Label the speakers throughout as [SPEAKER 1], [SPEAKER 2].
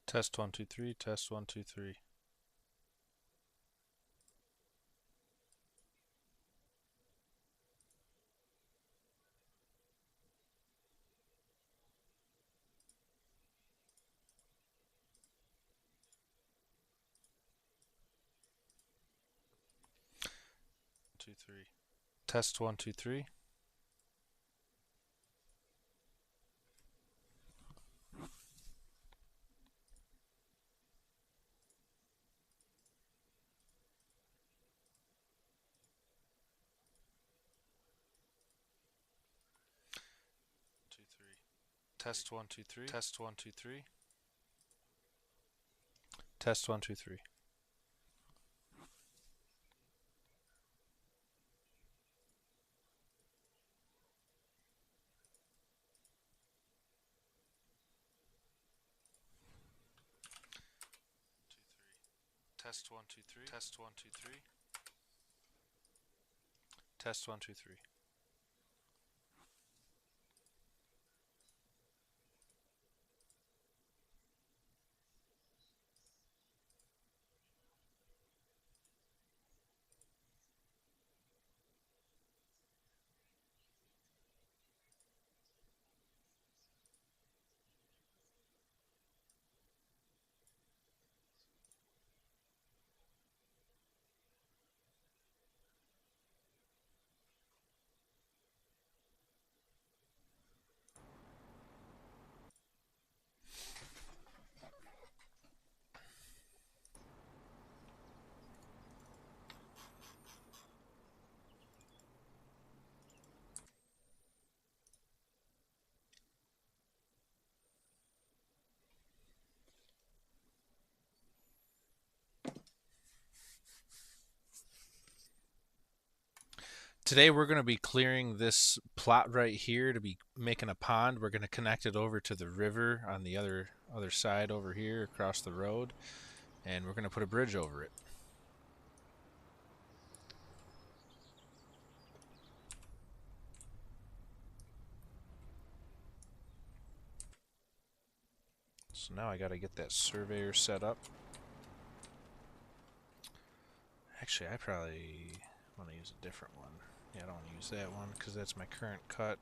[SPEAKER 1] Test 1 2 3. Test 1 2 3. Two three. Test 1 2 3. Test 1 2 3. Test 1 2 3. Test 1 2 3. Test 1 2 3. Test 1 2 3. Test 1 2 3. Today we're going to be clearing this plot right here to be making a pond. We're going to connect it over to the river on the other side over here across the road, and we're going to put a bridge over it. So now I got to get that surveyor set up. Actually, I probably want to use a different one. Yeah, I don't want to use that one because that's my current cut.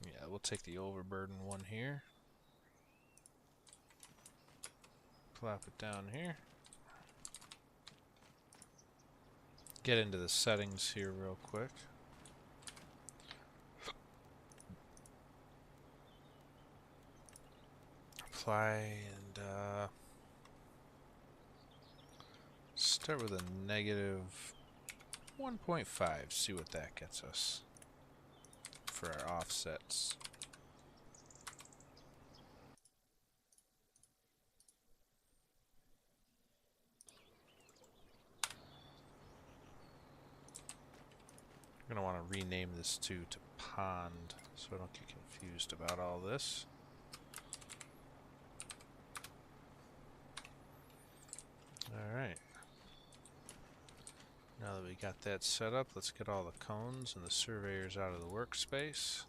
[SPEAKER 1] Yeah, we'll take the overburden one here. Plop it down here. Get into the settings here real quick. Apply and start with a negative 1.5. See what that gets us for our offsets. I'm going to want to rename this to pond so I don't get confused about all this. Alright. Now that we got that set up, let's get all the cones and the surveyors out of the workspace.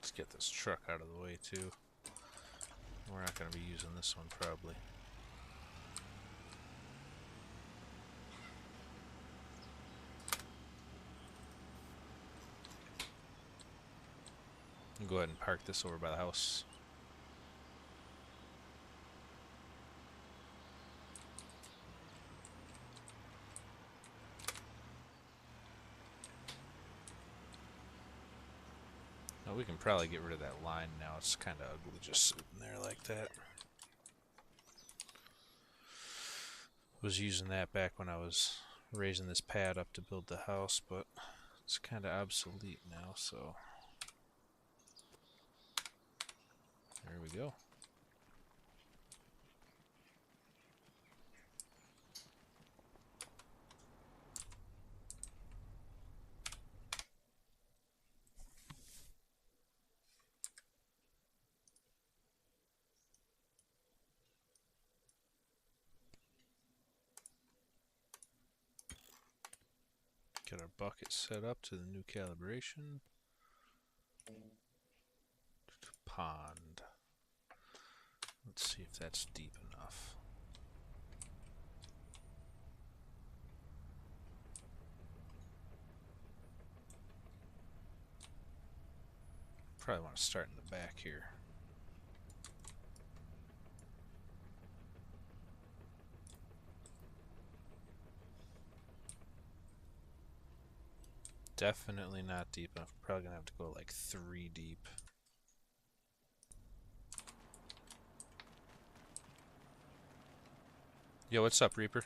[SPEAKER 1] Let's get this truck out of the way too. We're not going to be using this one probably. Go ahead and park this over by the house. Now we can probably get rid of that line now. It's kind of ugly just sitting there like that. Was using that back when I was raising this pad up to build the house, but it's kind of obsolete now, so there we go. Get our bucket set up to the new calibration. Pond. Let's see if that's deep enough. Probably want to start in the back here. Definitely not deep enough. Probably gonna have to go like 3 deep. Yo, what's up, Reaper?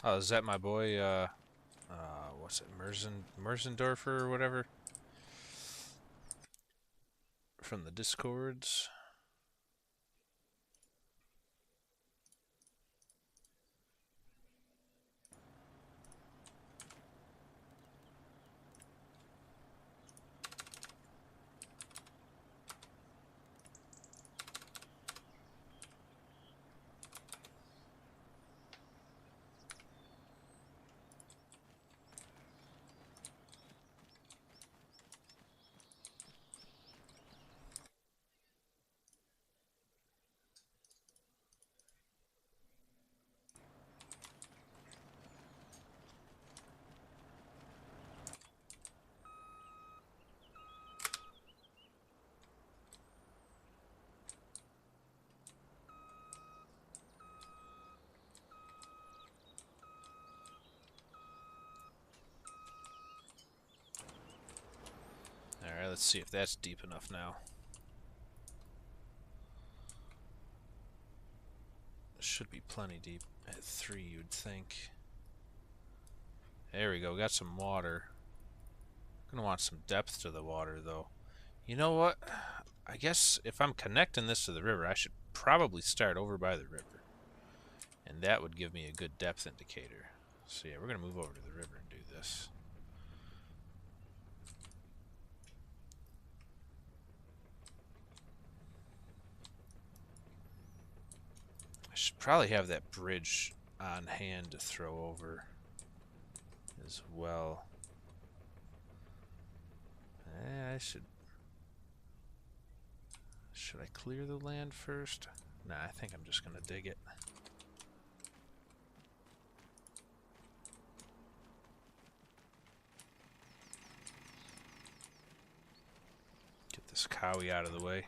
[SPEAKER 1] Oh, is that my boy, what's it, Merzendorfer or whatever? From the Discords. Alright, let's see if that's deep enough now. Should be plenty deep. At 3, you'd think. There we go, got some water. Gonna want some depth to the water, though. You know what? I guess if I'm connecting this to the river, I should probably start over by the river. And that would give me a good depth indicator. So yeah, we're gonna move over to the river and do this. I should probably have that bridge on hand to throw over as well. I should I clear the land first? Nah, I think I'm just gonna dig it. Get this cowie out of the way.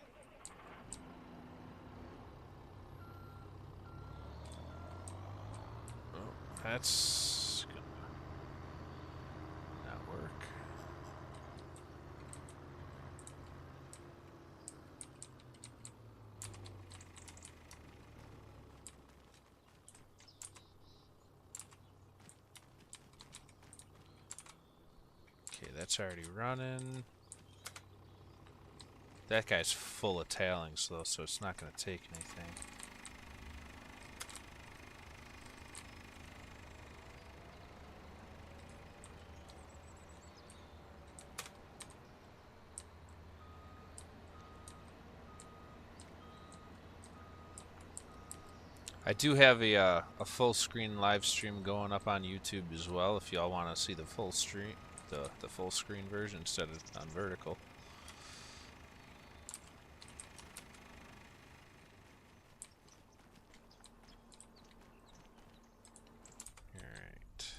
[SPEAKER 1] Oh, that's gonna not work. Okay, that's already running. That guy's full of tailings though, so it's not going to take anything. I do have a full screen live stream going up on YouTube as well if y'all want to see the full stream, the full screen version instead of on vertical. Alright.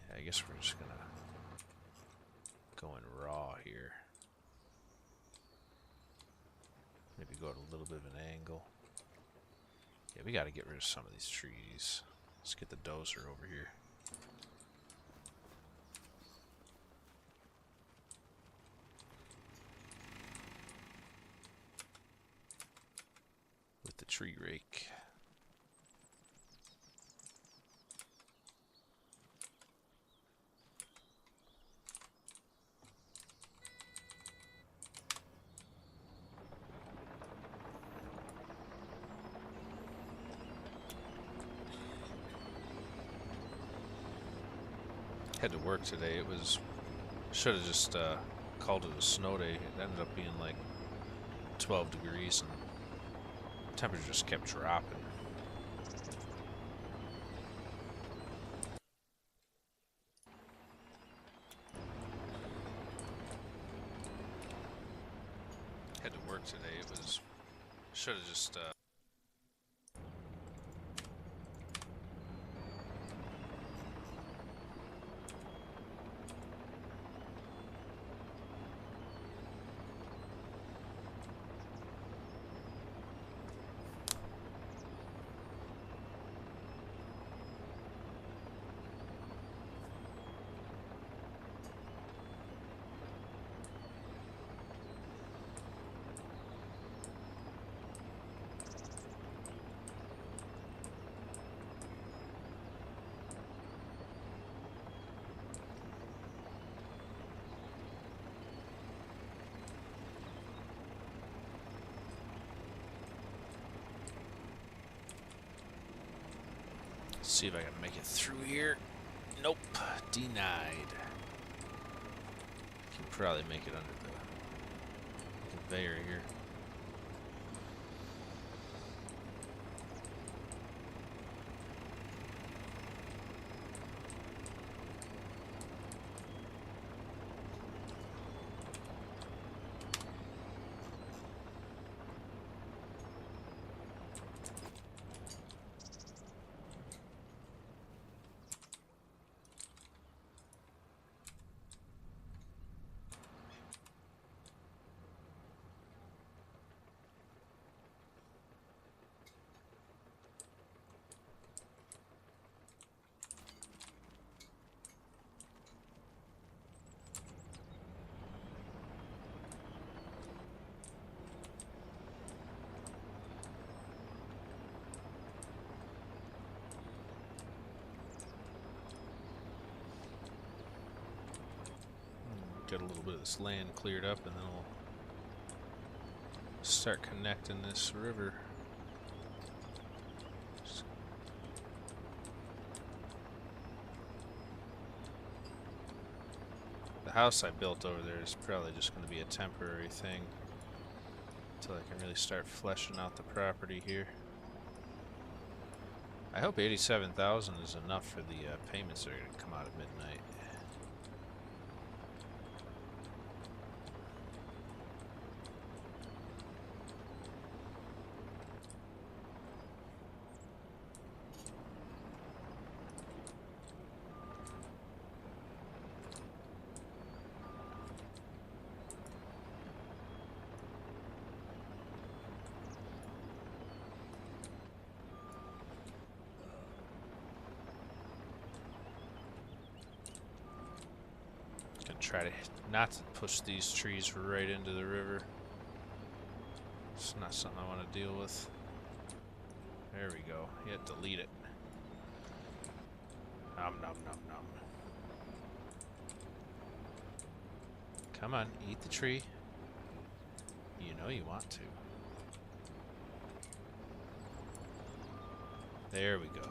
[SPEAKER 1] Yeah, I guess we're just gonna going raw here. Maybe go at a little bit of an angle. Yeah, we got to get rid of some of these trees. Let's get the dozer over here. With the tree rake. Had to work today. It was, should have just called it a snow day. It ended up being like 12 degrees and temperature just kept dropping. Had to work today. It was, should have just see if I can make it through here. Nope, denied. Can probably make it under the conveyor here. Get a little bit of this land cleared up and then we'll start connecting this river. The house I built over there is probably just going to be a temporary thing until I can really start fleshing out the property here. I hope 87,000 is enough for the payments that are going to come out at midnight. Try to not to push these trees right into the river. It's not something I want to deal with. There we go. Yeah, delete it. Nom nom nom nom. Come on, eat the tree. You know you want to. There we go.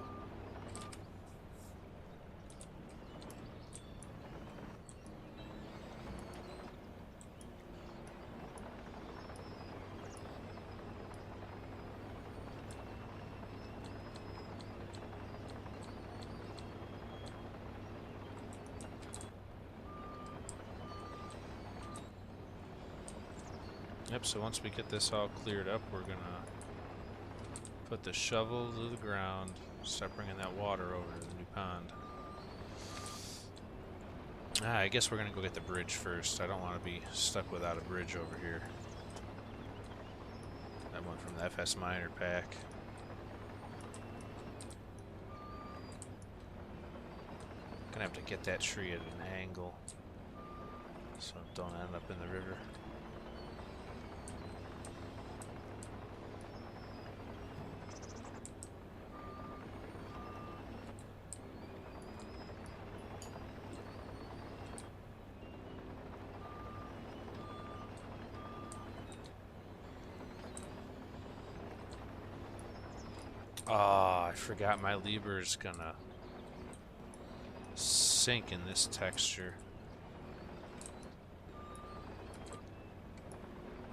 [SPEAKER 1] Yep, so once we get this all cleared up, we're gonna put the shovel to the ground, start bringing that water over to the new pond. I guess we're gonna go get the bridge first. I don't want to be stuck without a bridge over here. That one from the FS Minor pack. Gonna have to get that tree at an angle so it don't end up in the river. Oh, I forgot my lever's gonna sink in this texture.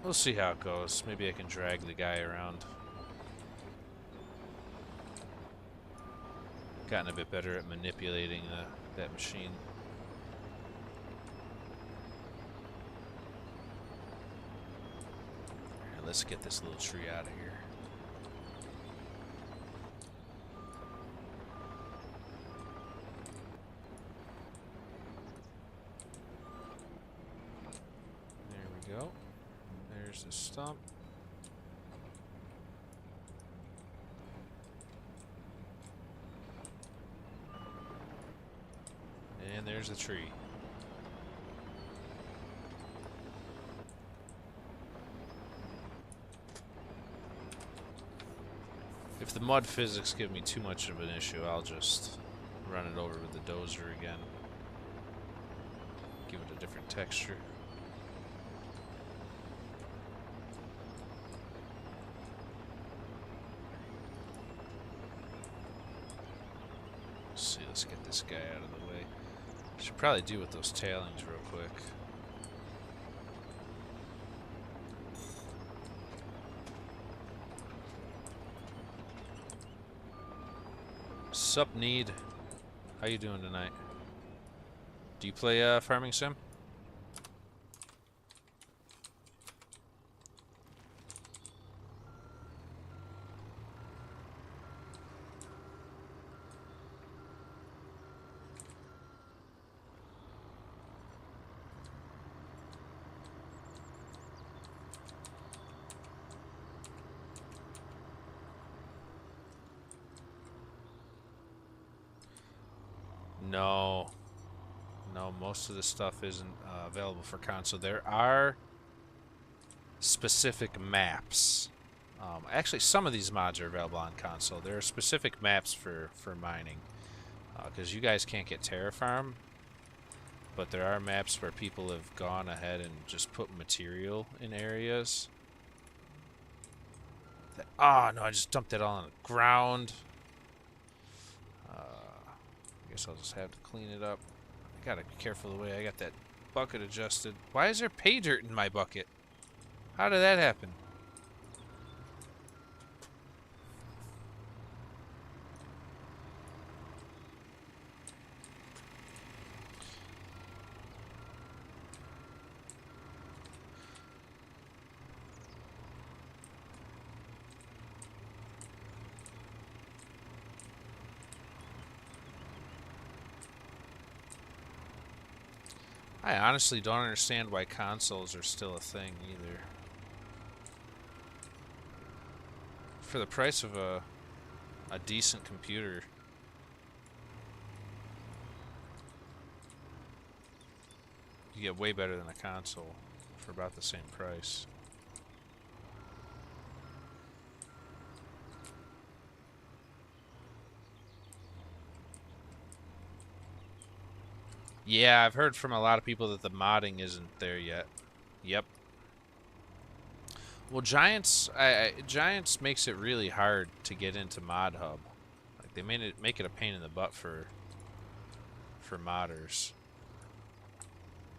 [SPEAKER 1] We'll see how it goes. Maybe I can drag the guy around. Gotten a bit better at manipulating that machine. Alright, let's get this little tree out of here. Go. There's the stump. And there's the tree. If the mud physics give me too much of an issue, I'll just run it over with the dozer again. Give it a different texture. Let's get this guy out of the way. Should probably deal with those tailings real quick. Sup, Need? How you doing tonight? Do you play Farming Sim? No. No, most of the stuff isn't available for console. There are specific maps. Actually, some of these mods are available on console. There are specific maps for mining. Because you guys can't get Terraform. But there are maps where people have gone ahead and just put material in areas. Oh, no, I just dumped it all on the ground. I guess I'll just have to clean it up. I gotta be careful the way I got that bucket adjusted. Why is there pay dirt in my bucket? How did that happen? I honestly don't understand why consoles are still a thing either. For the price of a decent computer, you get way better than a console for about the same price. Yeah, I've heard from a lot of people that the modding isn't there yet. Yep. Well, Giants makes it really hard to get into Mod Hub. Like they make it a pain in the butt for modders.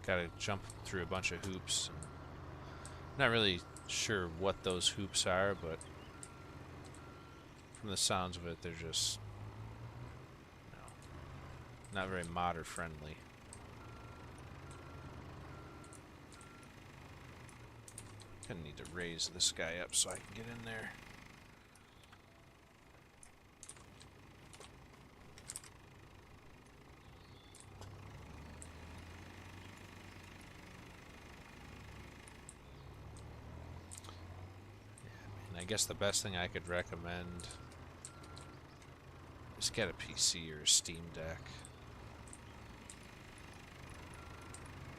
[SPEAKER 1] Got to jump through a bunch of hoops. Not really sure what those hoops are, but from the sounds of it, they're just not very modder friendly. Gonna need to raise this guy up so I can get in there. I guess the best thing I could recommend is get a PC or a Steam Deck.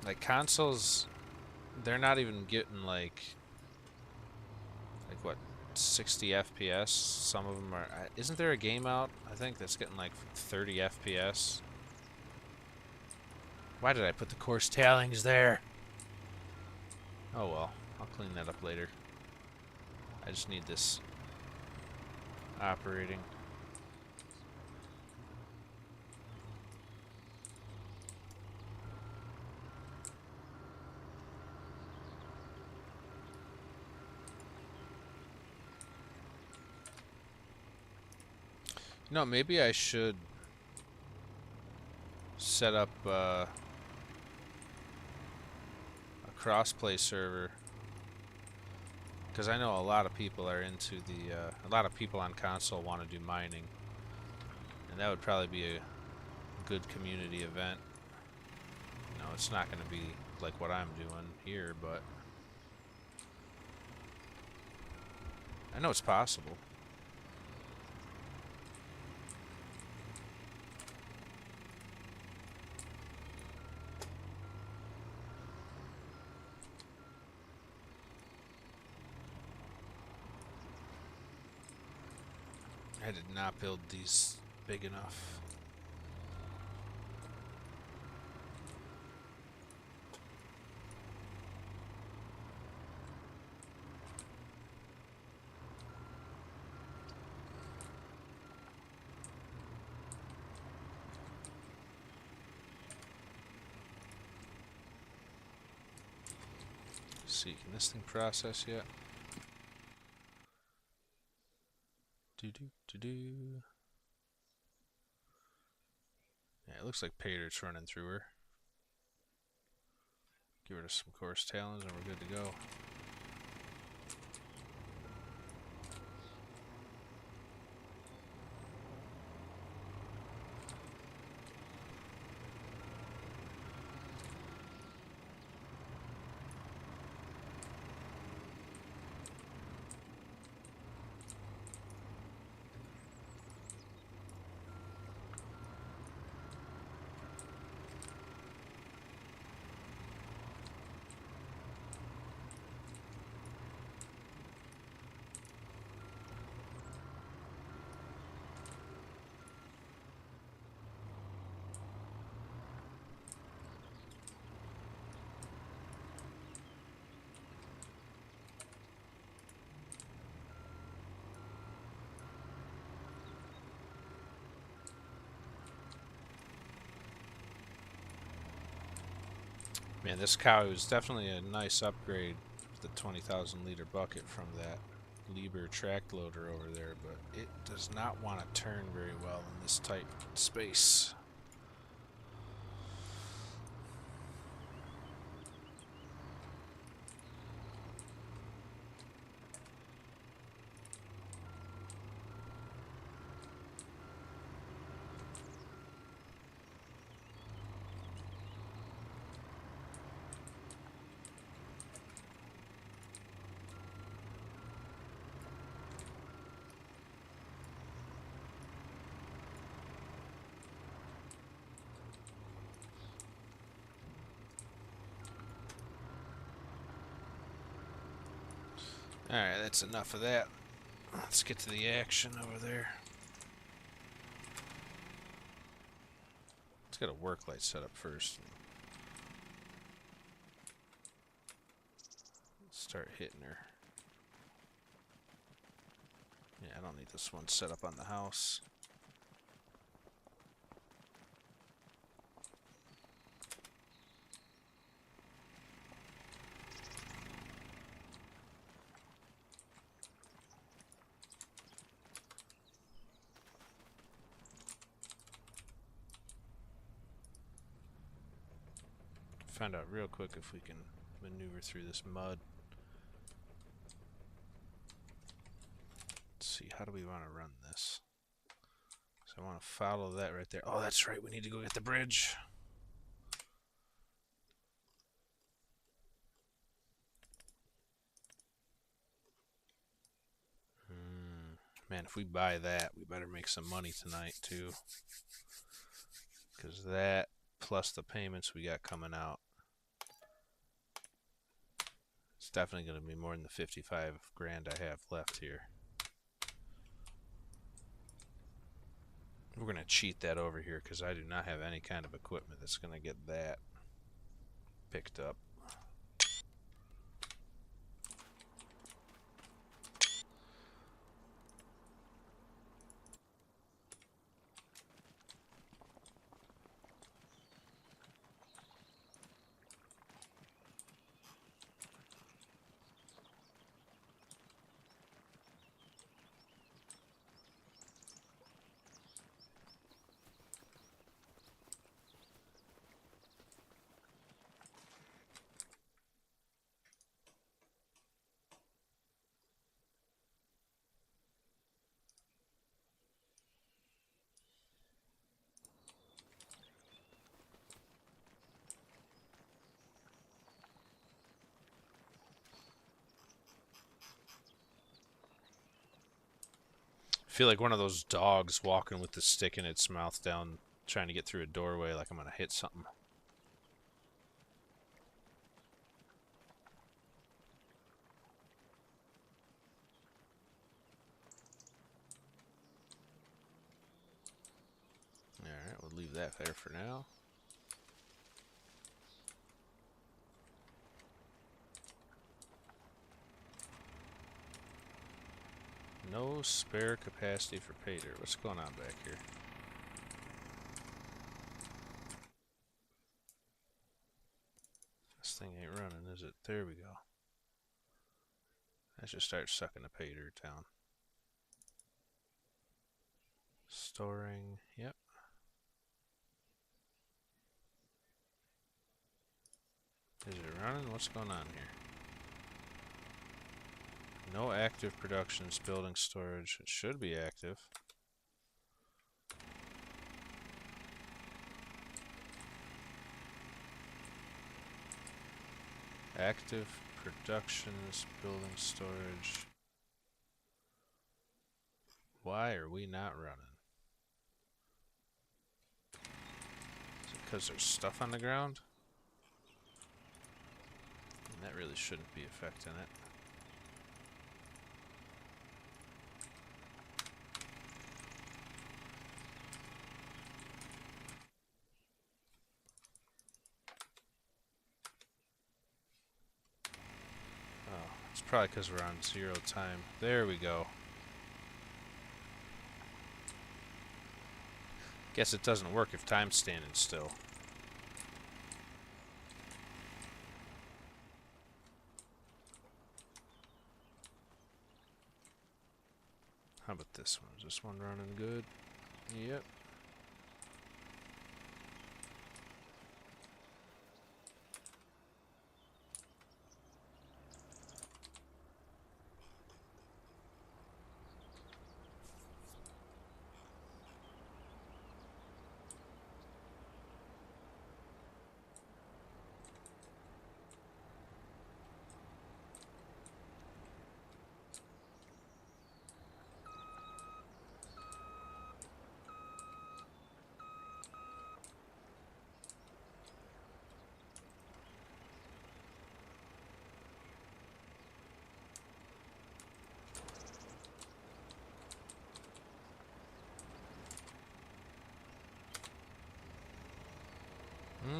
[SPEAKER 1] Like consoles, they're not even getting like what, 60 FPS? Some of them are. Isn't there a game out, I think, that's getting like 30 FPS? Why did I put the coarse tailings there? Oh well, I'll clean that up later. I just need this operating. No, maybe I should set up a crossplay server, because I know a lot of people are into the a lot of people on console want to do mining, and that would probably be a good community event. You know, it's not going to be like what I'm doing here, but I know it's possible. I did not build these big enough. Let's see, can this thing process yet? Do. Yeah, it looks like pay dirt's running through her. Give her some coarse talons and we're good to go. Man, this cow is definitely a nice upgrade, the 20,000 liter bucket from that Lieber track loader over there, but it does not want to turn very well in this tight space. Alright, that's enough of that. Let's get to the action over there. Let's get a work light set up first. Start hitting her. Yeah, I don't need this one set up on the house. Find out real quick if we can maneuver through this mud. Let's see, how do we want to run this? So I want to follow that right there. Oh, that's right, we need to go get the bridge. Man, if we buy that, we better make some money tonight too. Because that, plus the payments we got coming out, it's definitely going to be more than the 55 grand I have left here. We're going to cheat that over here because I do not have any kind of equipment that's going to get that picked up. I feel like one of those dogs walking with the stick in its mouth down, trying to get through a doorway, like I'm going to hit something. Alright, we'll leave that there for now. No spare capacity for pay dirt. What's going on back here? This thing ain't running, is it? There we go. I should start sucking the pay dirt down. Storing, yep. Is it running? What's going on here? No active productions, building storage. It should be active. Active productions, building storage. Why are we not running? Is it because there's stuff on the ground? And that really shouldn't be affecting it. Oh, it's probably because we're on 0 time. There we go. Guess it doesn't work if time's standing still. How about this one? Is this one running good? Yep.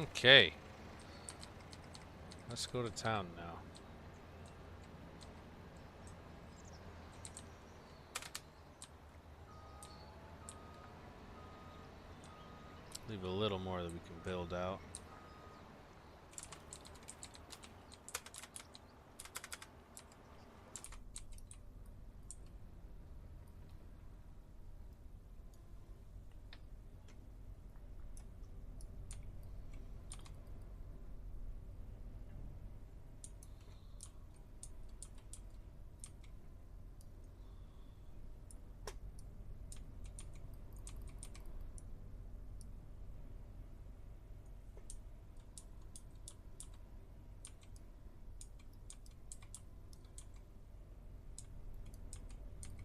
[SPEAKER 1] Okay. Let's go to town now. Leave a little more that we can build out.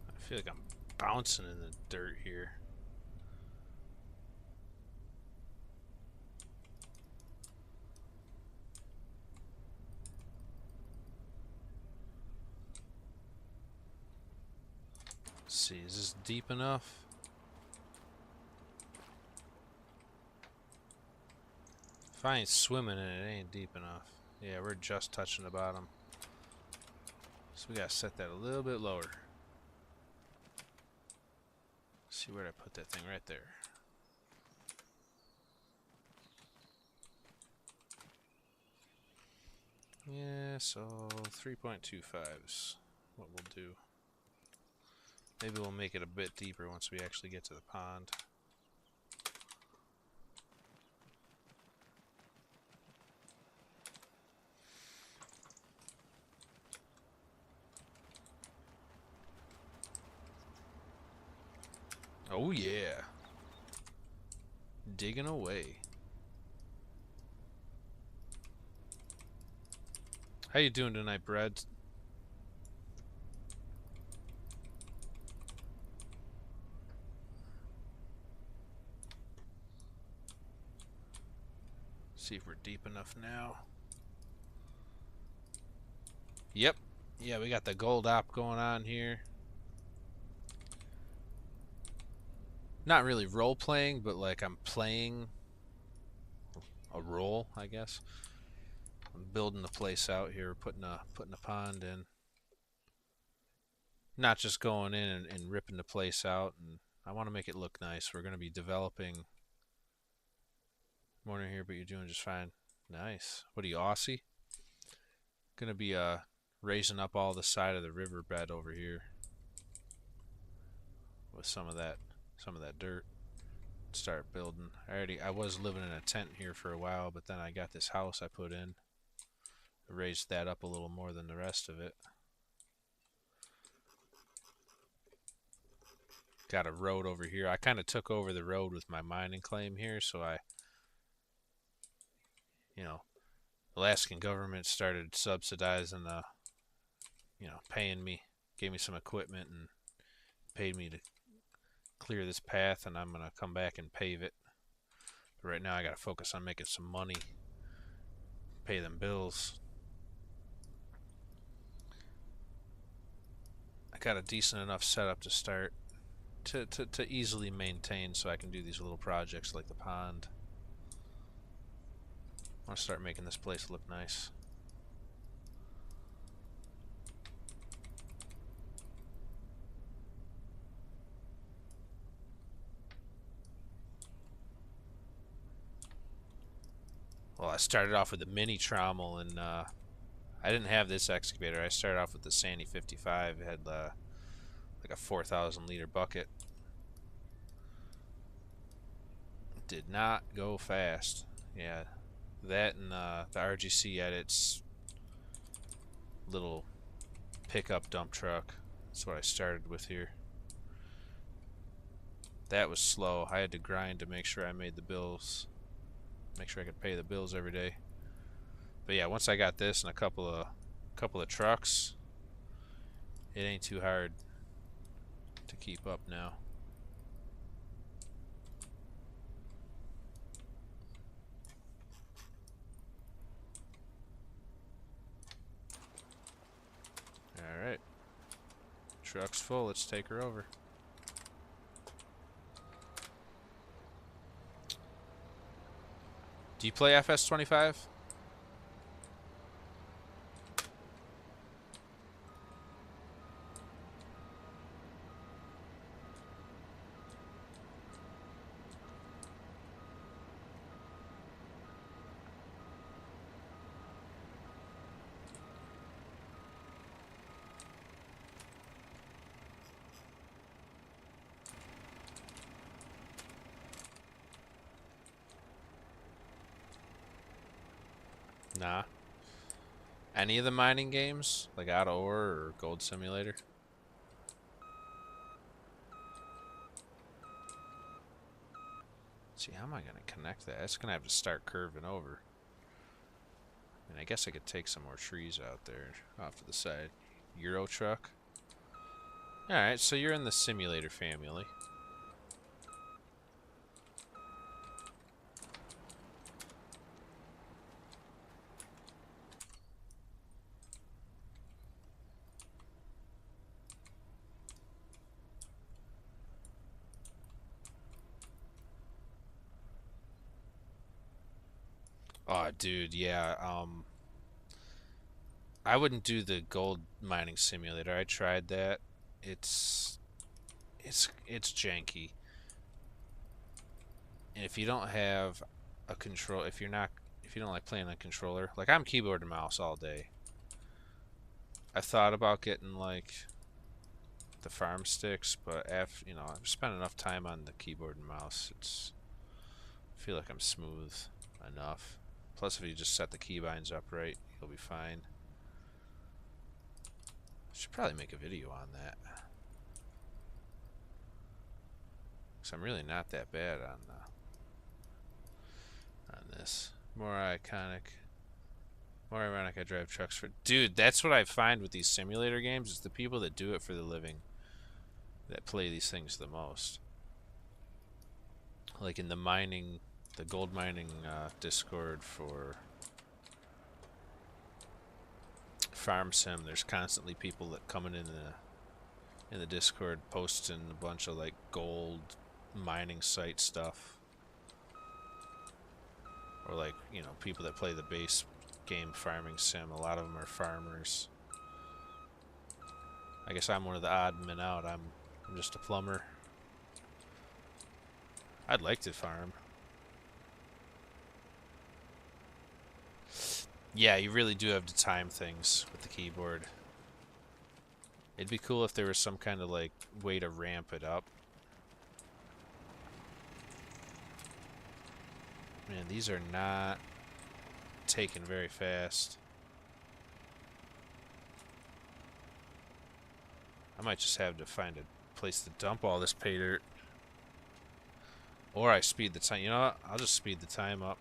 [SPEAKER 1] I feel like I'm bouncing in the dirt here. Let's see, is this deep enough? If I ain't swimming in it, it ain't deep enough. Yeah, we're just touching the bottom. So we gotta set that a little bit lower. Let's see where I put that thing right there. Yeah, so 3.25 is what we'll do. Maybe we'll make it a bit deeper once we actually get to the pond. Oh yeah. Digging away. How you doing tonight, Brad? See if we're deep enough now. Yep. Yeah, we got the gold op going on here. Not really role playing, but like I'm playing a role, I guess. I'm building the place out here, putting a pond in. Not just going in and ripping the place out, and I want to make it look nice. We're going to be developing. Morning here, but you're doing just fine. Nice. What are you, Aussie? Going to be raising up all the side of the riverbed over here with some of that dirt. Start building. I was living in a tent here for a while, but then I got this house I put in. I raised that up a little more than the rest of it. Got a road over here. I kind of took over the road with my mining claim here, so the Alaskan government started subsidizing paying me, gave me some equipment and paid me to clear this path, and I'm gonna come back and pave it. But right now I gotta focus on making some money, pay them bills. I got a decent enough setup to start to easily maintain, so I can do these little projects like the pond. I want to start making this place look nice. Well, I started off with a mini trommel, and I didn't have this excavator. I started off with the Sandy 55. It had like a 4,000 liter bucket. It did not go fast. Yeah, that and the RGC Edits little pickup dump truck. That's what I started with here. That was slow. I had to grind to make sure I made the bills. Make sure I could pay the bills every day. But yeah, once I got this and a couple of trucks, it ain't too hard to keep up now. Alright. Truck's full, let's take her over. Do you play FS25? Nah. Any of the mining games? Like Out of Ore or Gold Simulator? Let's see, how am I going to connect that? It's going to have to start curving over. And I guess I could take some more trees out there off to the side. Euro truck. Alright, so you're in the simulator family. Oh, dude, yeah. I wouldn't do the gold mining simulator. I tried that. It's it's janky. And if you don't have a control, if you don't like playing on a controller, like I'm keyboard and mouse all day. I thought about getting like the farm sticks, but after I've spent enough time on the keyboard and mouse. I feel like I'm smooth enough. Plus, if you just set the keybinds up right, you'll be fine. Should probably make a video on that. Cause I'm really not that bad on this. More iconic. More ironic I drive trucks for... Dude, that's what I find with these simulator games. It's the people that do it for the living that play these things the most. Like in the gold mining Discord for Farm Sim, there's constantly people that coming in the Discord posting a bunch of like gold mining site stuff. Or like, people that play the base game farming sim. A lot of them are farmers. I guess I'm one of the odd men out. I'm just a plumber. I'd like to farm. Yeah, you really do have to time things with the keyboard. It'd be cool if there was some kind of like way to ramp it up. Man, these are not taken very fast. I might just have to find a place to dump all this pay dirt. Or I speed the time. You know what? I'll just speed the time up.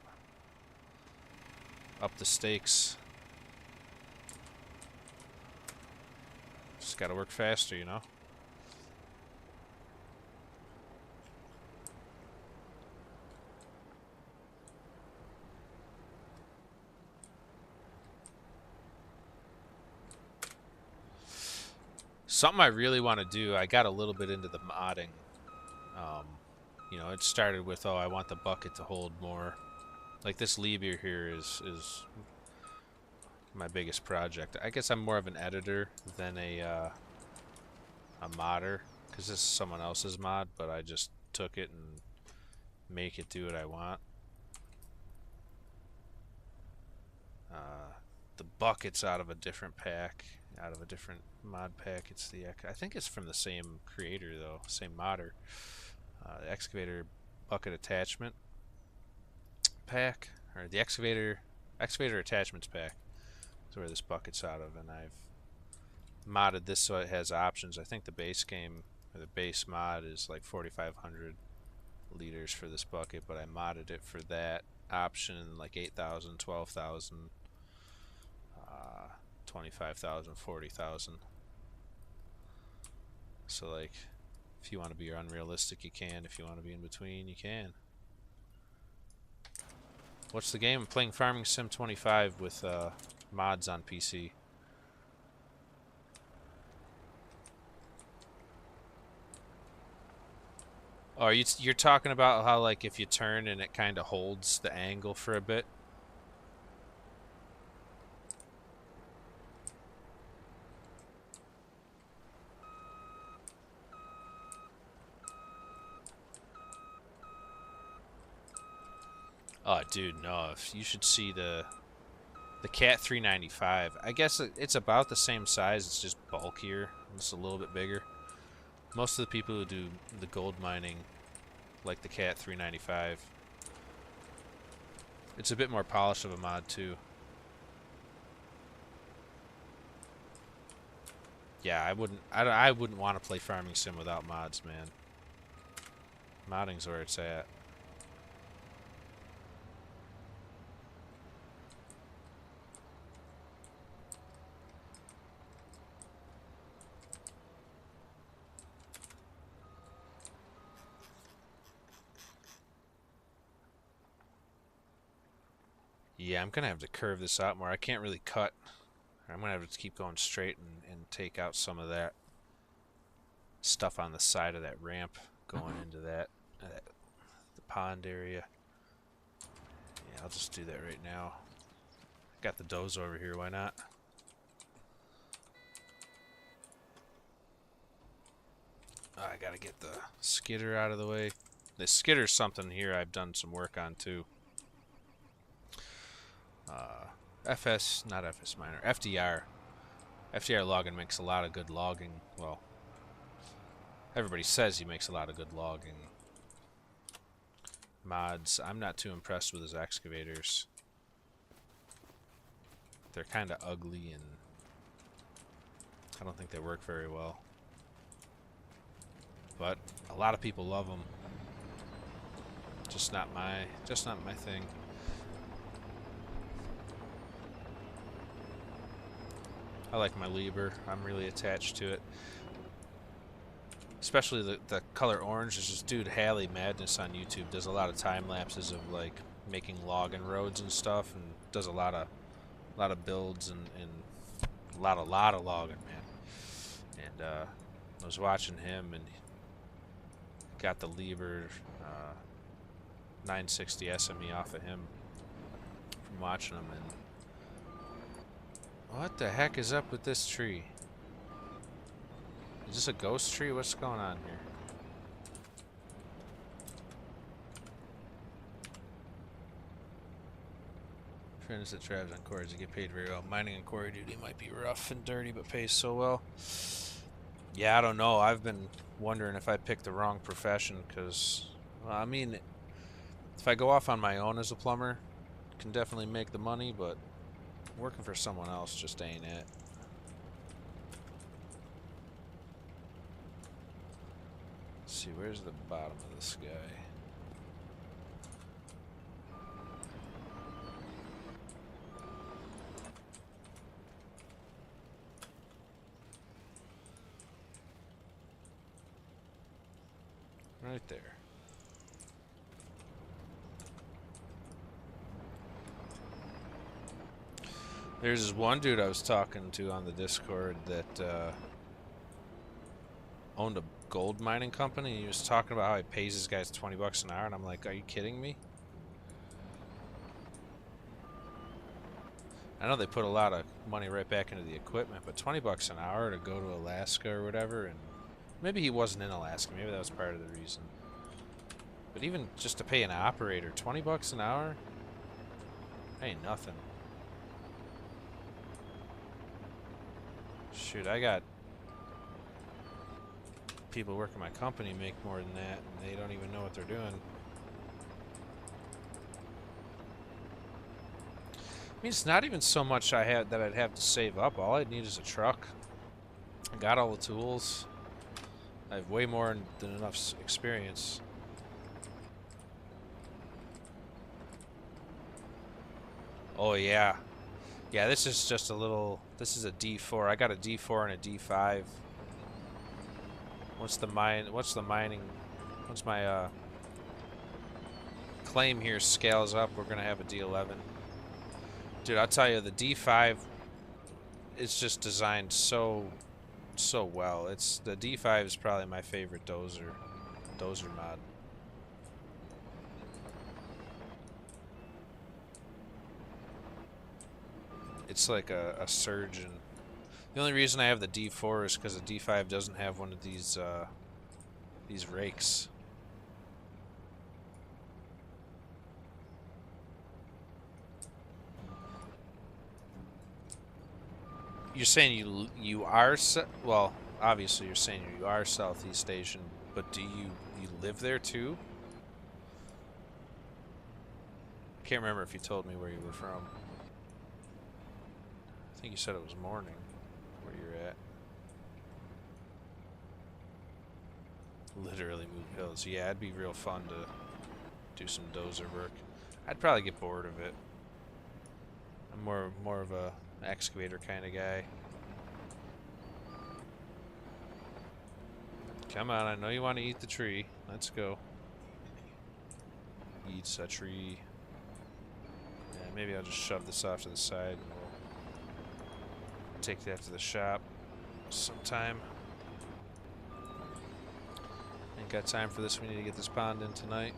[SPEAKER 1] Up the stakes. Just gotta work faster, Something I really want to do, I got a little bit into the modding. Um, it started with, oh, I want the bucket to hold more. Like this lever here is my biggest project. I guess I'm more of an editor than a modder, because this is someone else's mod, but I just took it and make it do what I want. The bucket's out of a different pack, out of a different mod pack. It's I think it's from the same creator though, same modder. The excavator bucket attachment pack, or the excavator attachments pack. That's where this bucket's out of, and I've modded this so it has options. I think the base game, or the base mod, is like 4,500 liters for this bucket, but I modded it for that option, like 8,000, 12,000, 25,000, 40,000. So like, if you want to be unrealistic, you can. If you want to be in between, you can. What's the game? I'm playing Farming Sim 25 with mods on PC. Oh, you're talking about how like if you turn and it kind of holds the angle for a bit? Oh, dude, no. If you should see the Cat 395. I guess it's about the same size. It's just bulkier. It's a little bit bigger. Most of the people who do the gold mining like the Cat 395. It's a bit more polished of a mod too. Yeah, I wouldn't want to play Farming Sim without mods, man. Modding's where it's at. Yeah, I'm gonna have to curve this out more. I can't really cut. I'm gonna have to keep going straight and take out some of that stuff on the side of that ramp going into the pond area. Yeah, I'll just do that right now. Got the dozer over here, why not? I gotta get the skidder out of the way. The skidder's something here I've done some work on too. Not FS minor, FDR. FDR logging makes a lot of good logging. Well, everybody says he makes a lot of good logging mods. I'm not too impressed with his excavators. They're kind of ugly and I don't think they work very well. But a lot of people love them. Just not my thing. I like my Liebherr. I'm really attached to it. Especially the color orange. There's this dude, Halley Madness, on YouTube. Does a lot of time lapses of like making logging roads and stuff, and does a lot of builds and a lot of logging, man. And I was watching him and got the Liebherr 960 SME off of him from watching him. And what the heck is up with this tree? Is this a ghost tree? What's going on here? Friends that drives on quarries to get paid very well. Mining and quarry duty might be rough and dirty, but pays so well. Yeah, I don't know. I've been wondering if I picked the wrong profession, because, well, I mean, if I go off on my own as a plumber, I can definitely make the money, but working for someone else just ain't it. Let's see, where's the bottom of this guy? Right there. There's this one dude I was talking to on the Discord that owned a gold mining company. He was talking about how he pays his guys 20 bucks an hour, and I'm like, are you kidding me? I know they put a lot of money right back into the equipment, but 20 bucks an hour to go to Alaska or whatever, and maybe he wasn't in Alaska, maybe that was part of the reason. But even just to pay an operator 20 bucks an hour, ain't nothing. Shoot, I got people working my company make more than that, and they don't even know what they're doing. I mean, it's not even so much I'd have to save up. All I'd need is a truck. I got all the tools. I have way more than enough experience. Oh yeah. Yeah, this is just a little, this is a D4. I got a D4 and a D5. Once my claim here scales up, we're gonna have a D11. Dude, I'll tell you, the D5 is just designed so well. The D5 is probably my favorite dozer mod. It's like a surgeon. The only reason I have the D4 is because the D5 doesn't have one of these rakes. You're saying you are well, obviously you're saying you are Southeast Asian, but do you live there too? Can't remember if you told me where you were from. I think you said it was morning where you're at. Literally move hills. Yeah, it'd be real fun to do some dozer work. I'd probably get bored of it. I'm more of a excavator kind of guy. Come on, I know you want to eat the tree. Let's go. Eats a tree. maybe I'll just shove this off to the side and we'll take that to the shop sometime. Ain't got time for this. We need to get this pond in tonight.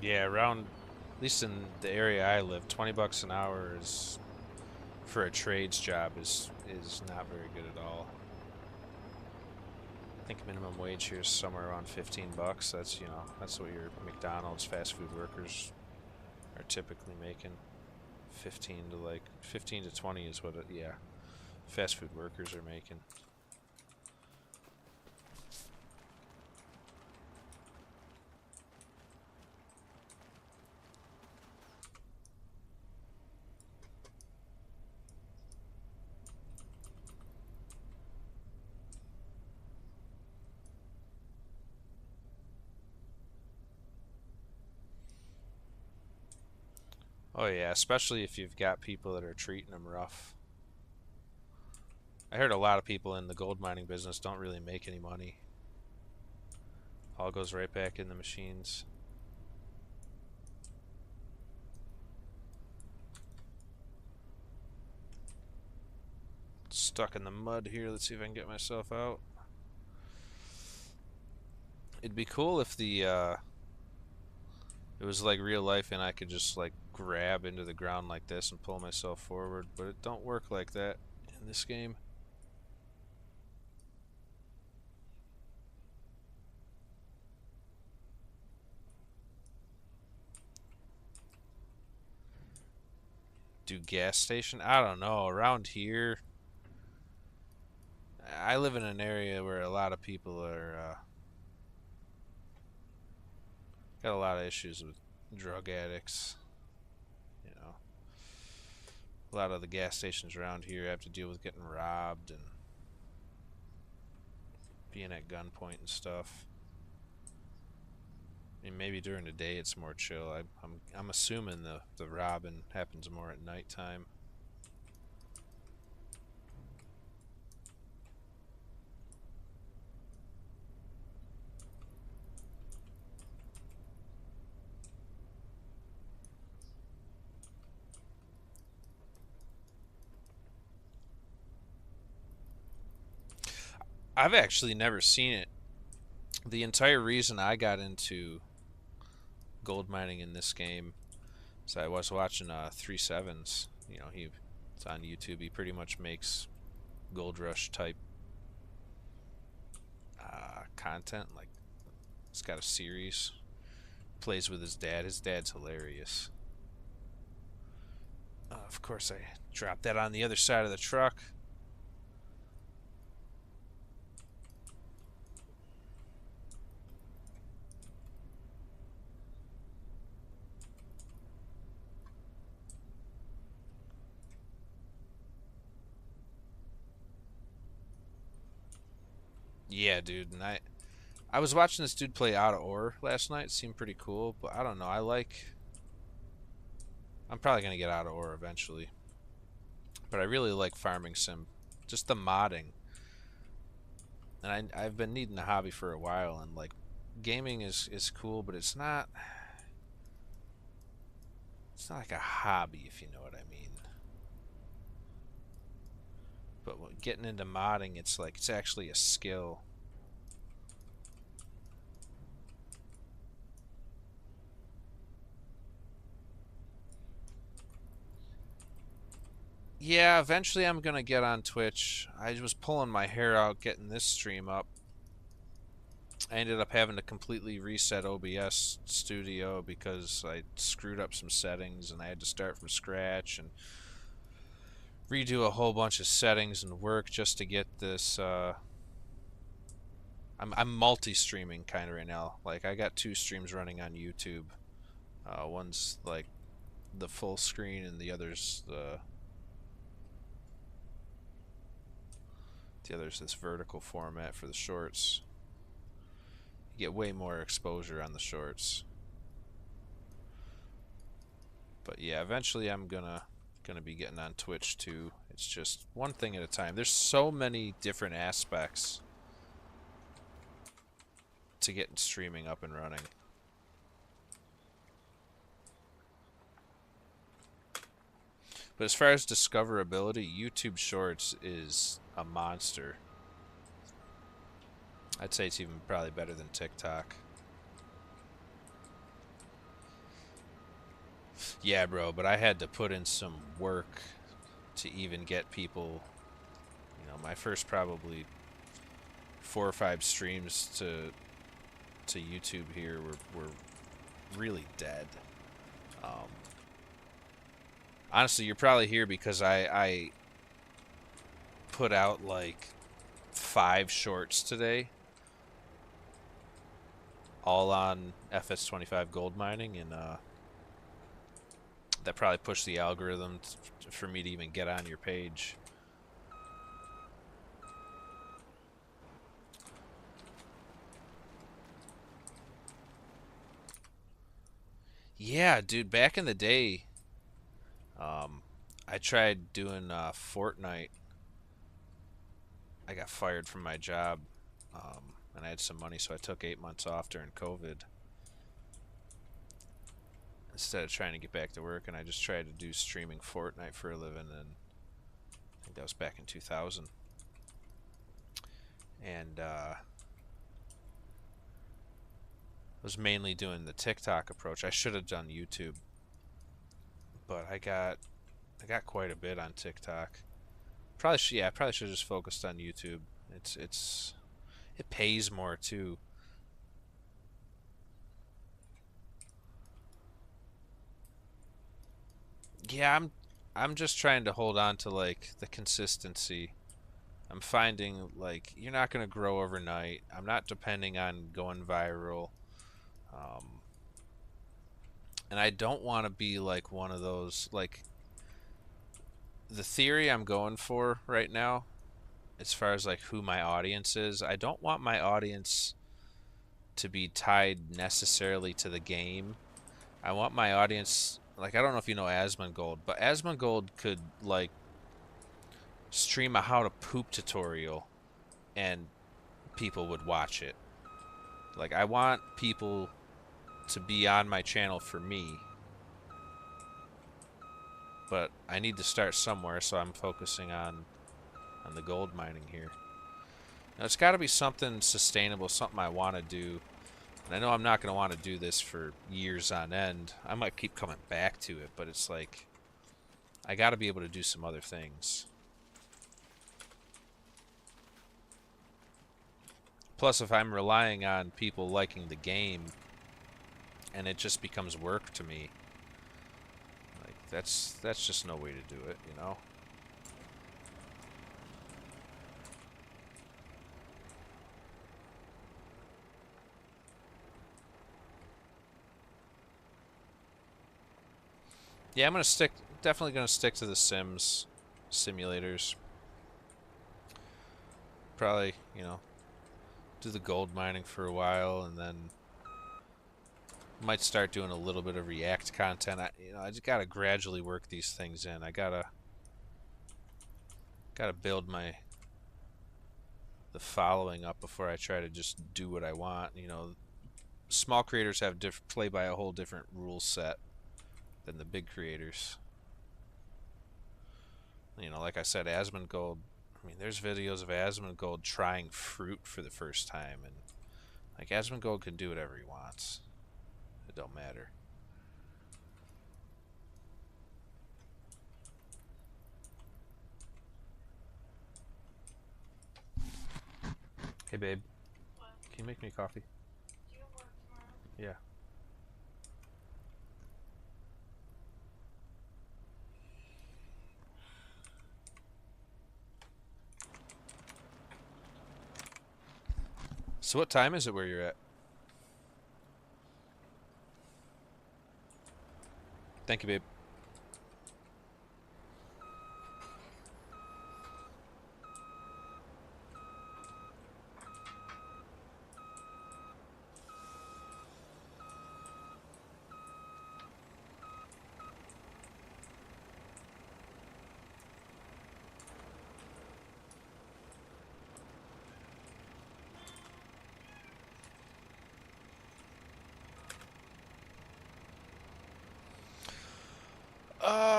[SPEAKER 1] Yeah, around, at least in the area I live, 20 bucks an hour is, for a trades job, is not very good at all. I think minimum wage here is somewhere around 15 bucks. That's, you know, that's what your McDonald's fast food workers are typically making. 15 to 20 is what yeah, fast food workers are making. Oh yeah, especially if you've got people that are treating them rough. I heard a lot of people in the gold mining business don't really make any money. All goes right back in the machines. Stuck in the mud here. Let's see if I can get myself out. It'd be cool if the it was like real life and I could just like grab into the ground like this and pull myself forward, but it don't work like that in this game. Do gas station? I don't know. Around here, I live in an area where a lot of people are got a lot of issues with drug addicts. You know, a lot of the gas stations around here have to deal with getting robbed and being at gunpoint and stuff. I mean, maybe during the day it's more chill. I'm assuming the robbing happens more at nighttime. I've actually never seen it. The entire reason I got into gold mining in this game is I was watching 37's. You know, it's on YouTube. He pretty much makes gold rush type content. Like, he's got a series. Plays with his dad. His dad's hilarious. Of course, I dropped that on the other side of the truck. Yeah, dude, and I was watching this dude play out of ore last night. It seemed pretty cool, but I don't know. I'm probably gonna get out of ore eventually, but I really like farming sim, just the modding. And I've been needing a hobby for a while, and like gaming is cool, but it's not like a hobby, if you know what I mean. But getting into modding, it's like it's actually a skill. Yeah, eventually I'm gonna get on Twitch. I was pulling my hair out getting this stream up. I ended up having to completely reset OBS Studio because I screwed up some settings and I had to start from scratch and redo a whole bunch of settings and work just to get this. I'm multi-streaming kind of right now. Like, I got 2 streams running on YouTube. One's like the full screen and the other's this vertical format for the shorts. You get way more exposure on the shorts. But yeah, eventually I'm gonna going to be getting on Twitch too. It's just one thing at a time. There's so many different aspects to getting streaming up and running. But as far as discoverability, YouTube Shorts is a monster. I'd say it's even probably better than TikTok. Yeah, bro, but I had to put in some work to even get people, you know, my first probably 4 or 5 streams to YouTube here were really dead. Honestly, you're probably here because I put out like 5 shorts today, all on FS25 gold mining, and that probably pushed the algorithm for me to even get on your page. Yeah, dude, back in the day, I tried doing Fortnite. I got fired from my job, and I had some money, so I took 8 months off during COVID instead of trying to get back to work, and I just tried to do streaming Fortnite for a living, and I think that was back in 2000. And I was mainly doing the TikTok approach. I should have done YouTube, but I got quite a bit on TikTok. Probably should, yeah, I probably should have just focused on YouTube. It pays more too. Yeah, I'm just trying to hold on to like the consistency. I'm finding like you're not gonna grow overnight. I'm not depending on going viral. And I don't want to be like one of those, like, the theory I'm going for right now as far as like who my audience is. I don't want my audience to be tied necessarily to the game. I want my audience, like, I don't know if you know Asmongold, but Asmongold could like stream a how to poop tutorial and people would watch it. Like, I want people to be on my channel for me, but I need to start somewhere, so I'm focusing on the gold mining here. Now, it's got to be something sustainable, something I want to do. And I know I'm not going to want to do this for years on end. I might keep coming back to it, but it's like I got to be able to do some other things. Plus, if I'm relying on people liking the game and it just becomes work to me, like, that's just no way to do it, you know? Yeah, I'm definitely gonna stick to the simulators. Probably, you know, do the gold mining for a while, and then might start doing a little bit of React content. I just gotta gradually work these things in. I gotta build the following up before I try to just do what I want. You know, small creators have play by a whole different rule set than the big creators. You know, like I said, Asmongold, I mean, there's videos of Asmongold trying fruit for the first time, and like, Asmongold can do whatever he wants. It don't matter. Hey, babe. What? Can you make me coffee? Do you have work tomorrow? Yeah. So what time is it where you're at? Thank you, babe.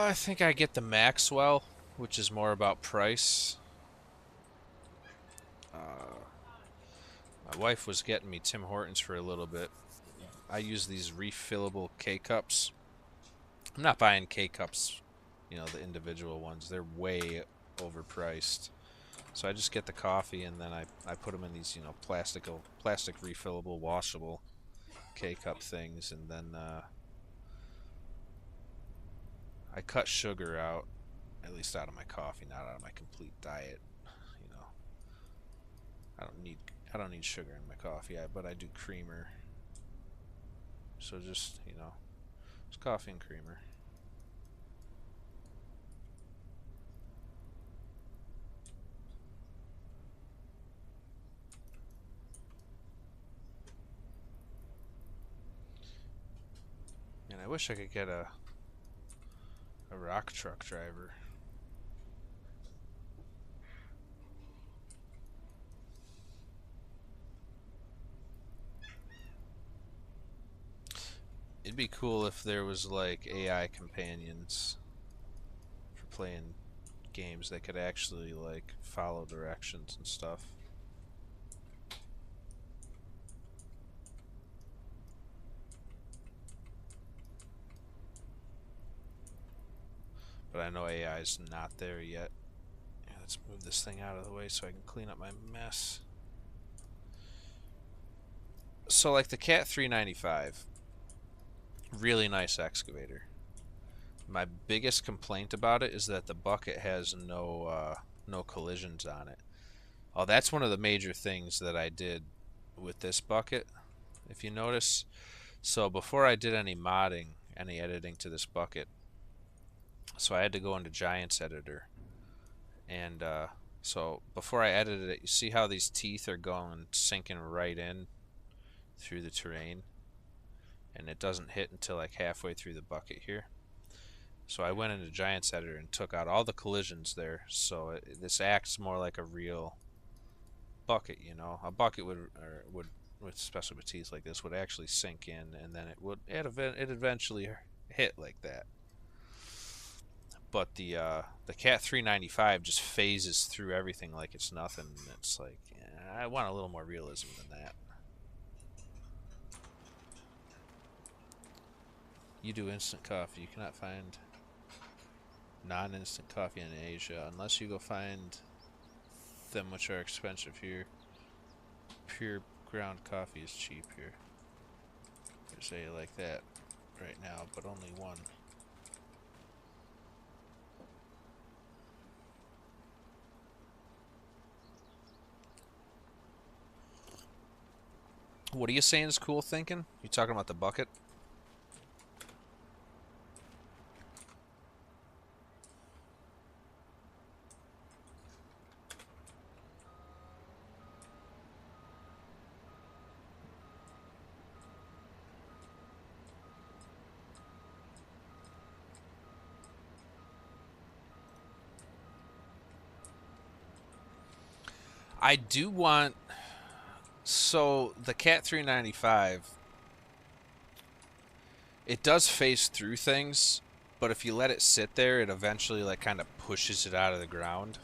[SPEAKER 1] I think I get the Maxwell, which is more about price. My wife was getting me Tim Hortons for a little bit. I use these refillable K-Cups. I'm not buying K-Cups, the individual ones. They're way overpriced. So I just get the coffee and then I put them in these, plastic refillable, washable K-Cup things, and then I cut sugar out, at least out of my coffee, not out of my complete diet. You know, I don't need sugar in my coffee, but I do creamer. So just it's coffee and creamer. And I wish I could get a rock truck driver. It'd be cool if there was like AI companions for playing games that could actually like follow directions and stuff. But I know AI is not there yet. Yeah, let's move this thing out of the way so I can clean up my mess. So like the Cat 395, really nice excavator. My biggest complaint about it is that the bucket has no collisions on it. Oh, that's one of the major things that I did with this bucket, if you notice. So before I did any modding, any editing to this bucket, so I had to go into Giants Editor, and so before I edited it, you see how these teeth are going sinking right in through the terrain, and it doesn't hit until like halfway through the bucket here. So I went into Giants Editor and took out all the collisions there, so this acts more like a real bucket. A bucket would especially with teeth like this, would actually sink in, and then it eventually hit like that. But the Cat 395 just phases through everything like it's nothing. It's like, I want a little more realism than that. You do instant coffee. You cannot find non-instant coffee in Asia unless you go find them, which are expensive here. Pure ground coffee is cheap here. There's a like that right now, but only one. What are you saying is cool thinking? You talking about the bucket? I do want... So, the Cat 395, it does phase through things, but if you let it sit there, it eventually like kind of pushes it out of the ground.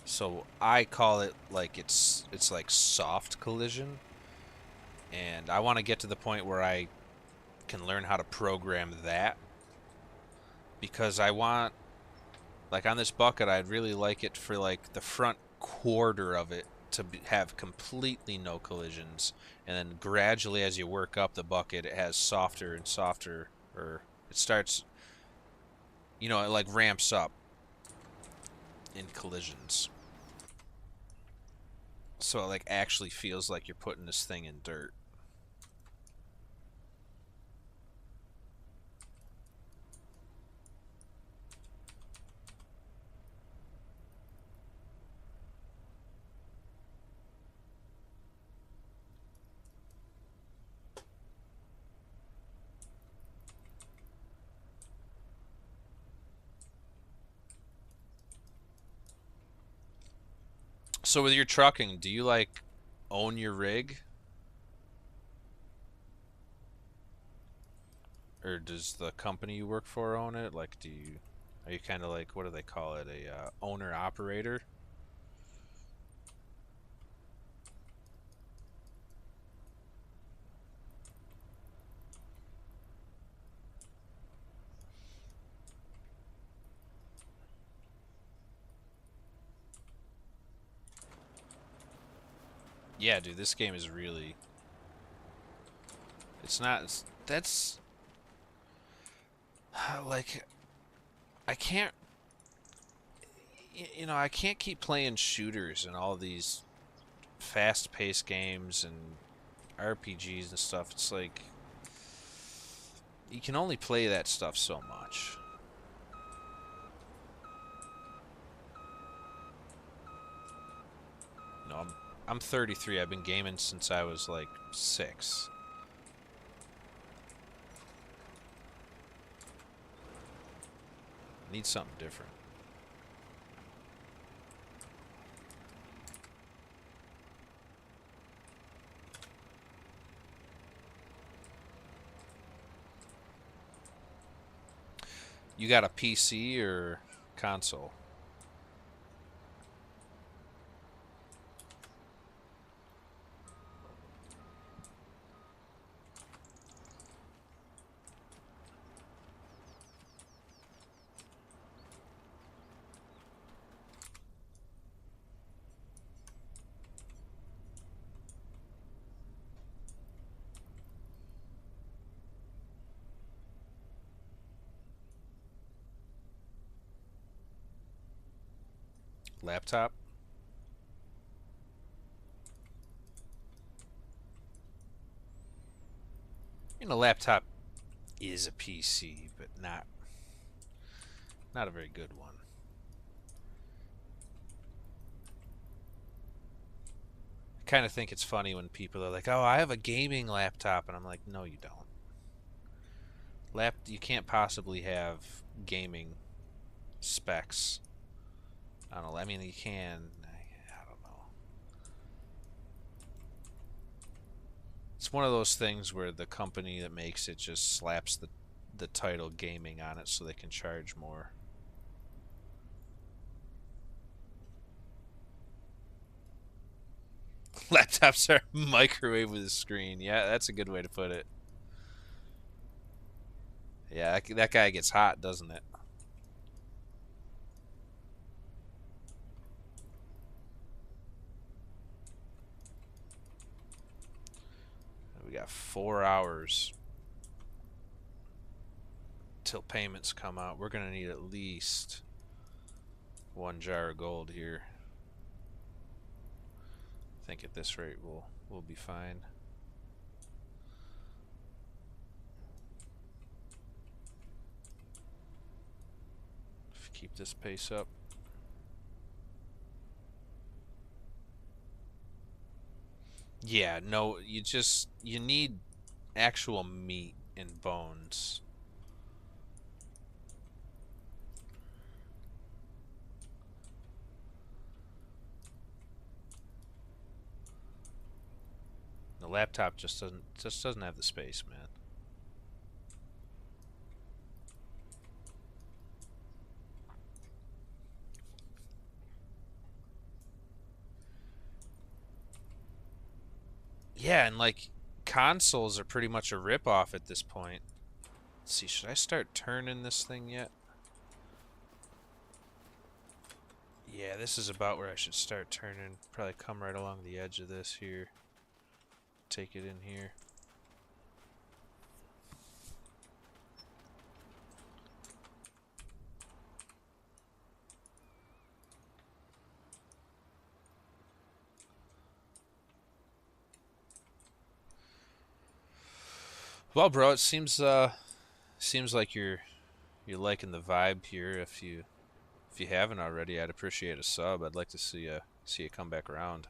[SPEAKER 1] So I call it like it's like soft collision, and I want to get to the point where I can learn how to program that, because I want, like on this bucket, I'd really like it for like the front quarter of it to have completely no collisions, and then gradually as you work up the bucket, it has softer and softer, or it starts, it like ramps up in collisions, so it like actually feels like you're putting this thing in dirt. So with your trucking, do you like own your rig, or does the company you work for own it? Like, are you kind of like, what do they call it, a owner operator? Yeah, dude, this game is really. It's not. That's like I can't. You know, I can't keep playing shooters and all these fast-paced games and RPGs and stuff. It's like you can only play that stuff so much. You know, I'm 33. I've been gaming since I was like 6. Need something different. You got a PC or console? Laptop? You know, laptop is a PC, but not a very good one. I kind of think it's funny when people are like, "Oh, I have a gaming laptop," and I'm like, "No, you don't. You can't possibly have gaming specs." I don't know. I mean, you can. I don't know. It's one of those things where the company that makes it just slaps the title gaming on it so they can charge more. Laptops are microwave with a screen. Yeah, that's a good way to put it. Yeah, that guy gets hot, doesn't it? We got 4 hours till payments come out. We're gonna need at least 1 jar of gold here. I think at this rate we'll be fine. Keep this pace up. Yeah, no, you need actual meat and bones. The laptop just doesn't have the space, man. Yeah, and like consoles are pretty much a rip-off at this point. Let's see, should I start turning this thing yet? Yeah, this is about where I should start turning. Probably come right along the edge of this here. Take it in here. Well, bro, it seems like you're liking the vibe here. If you haven't already, I'd appreciate a sub. I'd like to see you come back around.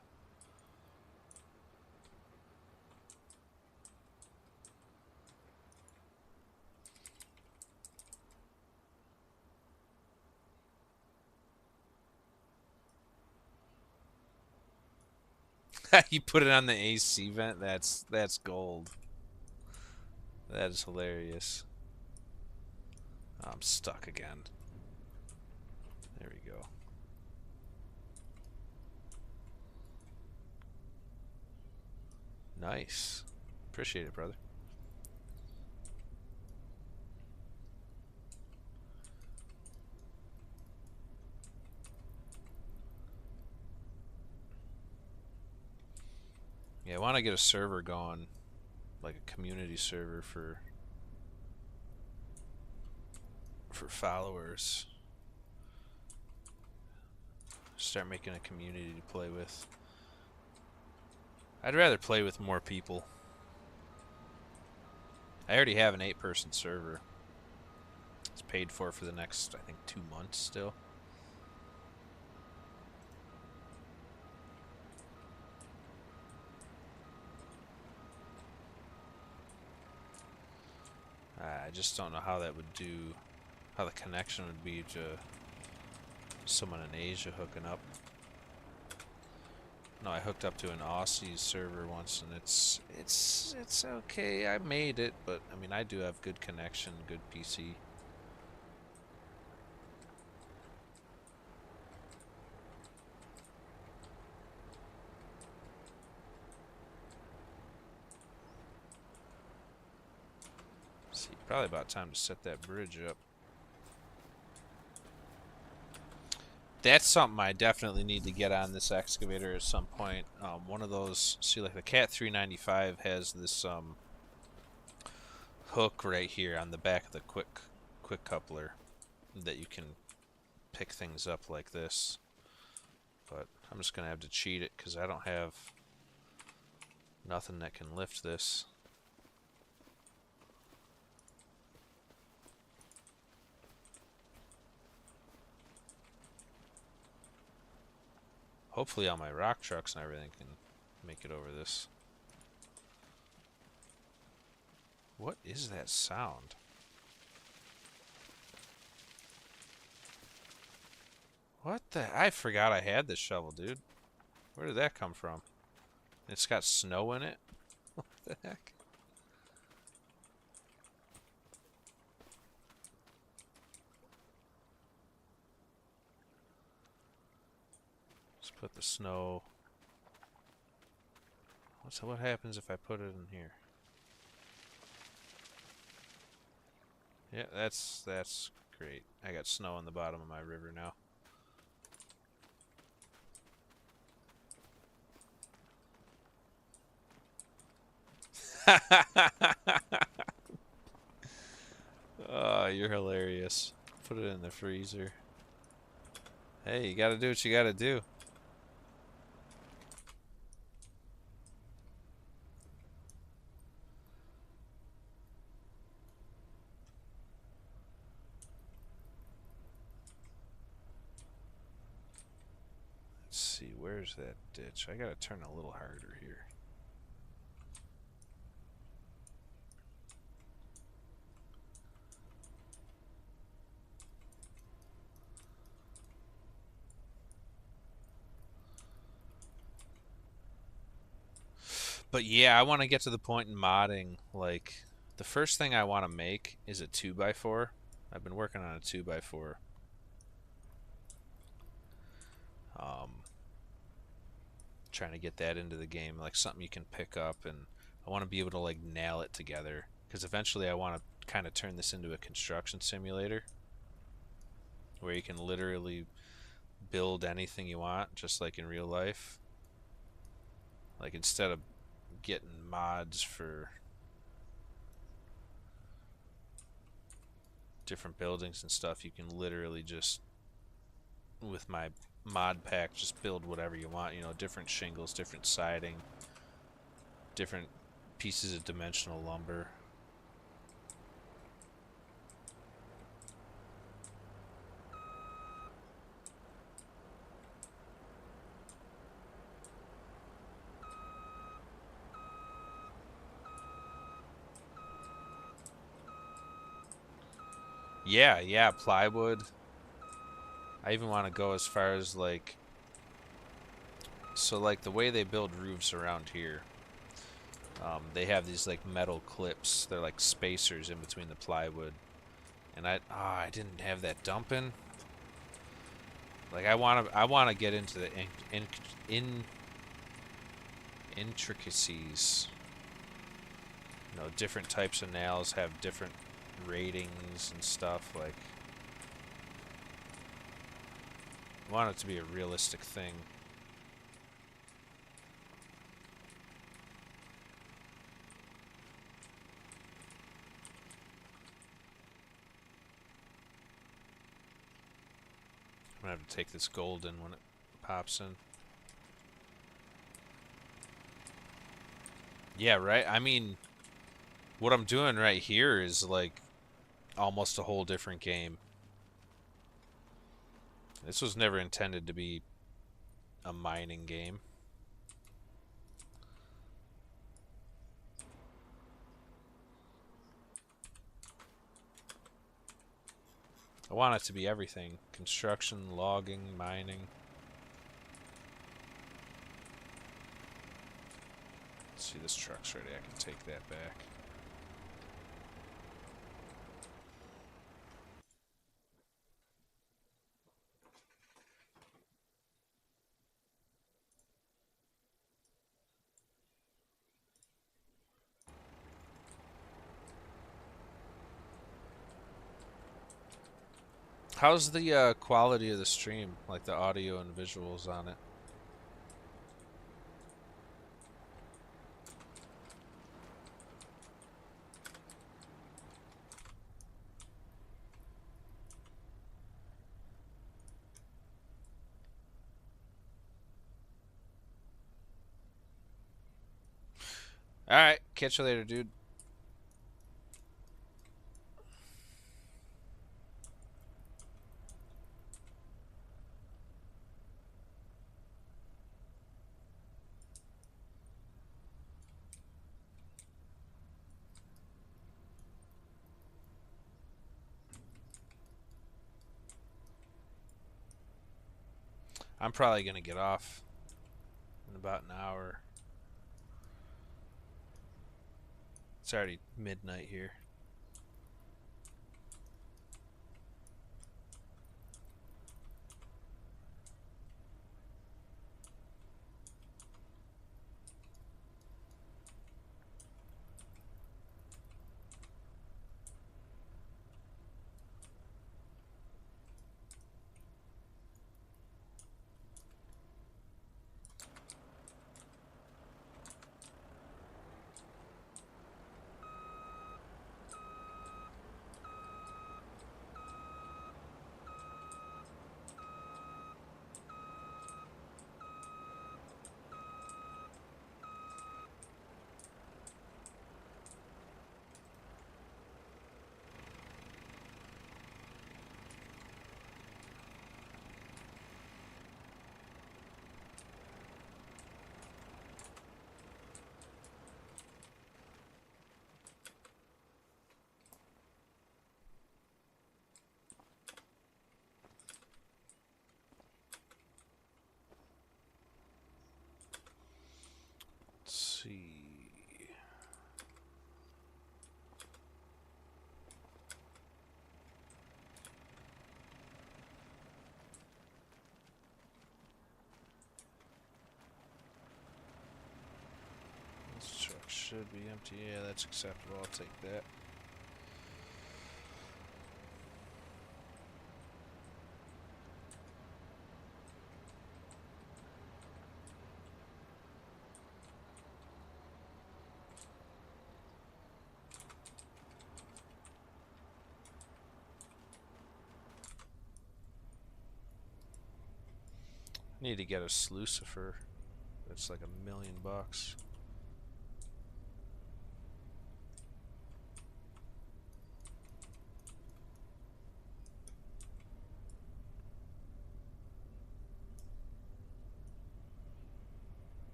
[SPEAKER 1] You put it on the AC vent. That's gold. That is hilarious. I'm stuck again. There we go. Nice. Appreciate it, brother. Yeah, I want to get a server going, like a community server for followers. Start making a community to play with. I'd rather play with more people. I already have an 8-person server. It's paid for the next, I think, 2 months still. I just don't know how that would do, how the connection would be to someone in Asia hooking up. No, I hooked up to an Aussie server once, and it's okay. I made it, but I mean, I do have good connection, good PC. See, probably about time to set that bridge up. That's something I definitely need to get on this excavator at some point. One of those, see, like the Cat 395 has this hook right here on the back of the quick coupler that you can pick things up like this. But I'm just gonna have to cheat it because I don't have nothing that can lift this. Hopefully all my rock trucks and everything can make it over this. What is that sound? What the? I forgot I had this shovel, dude. Where did that come from? It's got snow in it? What the heck? Let's put the snow. What happens if I put it in here? Yeah, that's great. I got snow on the bottom of my river now. Oh, you're hilarious. Put it in the freezer. Hey, you gotta do what you gotta do. Let's see, where's that ditch? I gotta turn a little harder here. But yeah, I want to get to the point in modding, like, the first thing I want to make is a 2x4. I've been working on a 2x4. Trying to get that into the game, like something you can pick up, and I want to be able to like nail it together, because eventually I want to kind of turn this into a construction simulator where you can literally build anything you want, just like in real life. Like, instead of getting mods for different buildings and stuff, you can literally just, with my mod pack, just build whatever you want, you know, different shingles, different siding, different pieces of dimensional lumber. Yeah, plywood. I even want to go as far as like, so like the way they build roofs around here, they have these like metal clips. They're like spacers in between the plywood, And I didn't have that dumping. Like I wanna get into the intricacies. You know, different types of nails have different ratings and stuff. Like, I want it to be a realistic thing. I'm gonna have to take this golden when it pops in. Yeah, right? I mean, what I'm doing right here is like almost a whole different game. This was never intended to be a mining game. I want it to be everything. Construction, logging, mining. Let's see, this truck's ready. I can take that back. How's the quality of the stream? Like the audio and visuals on it? Alright, catch you later, dude. I'm probably gonna get off in about an hour. It's already midnight here. Let's see. This truck should be empty. Yeah, that's acceptable. I'll take that. Need to get a slucifer. That's like $1,000,000.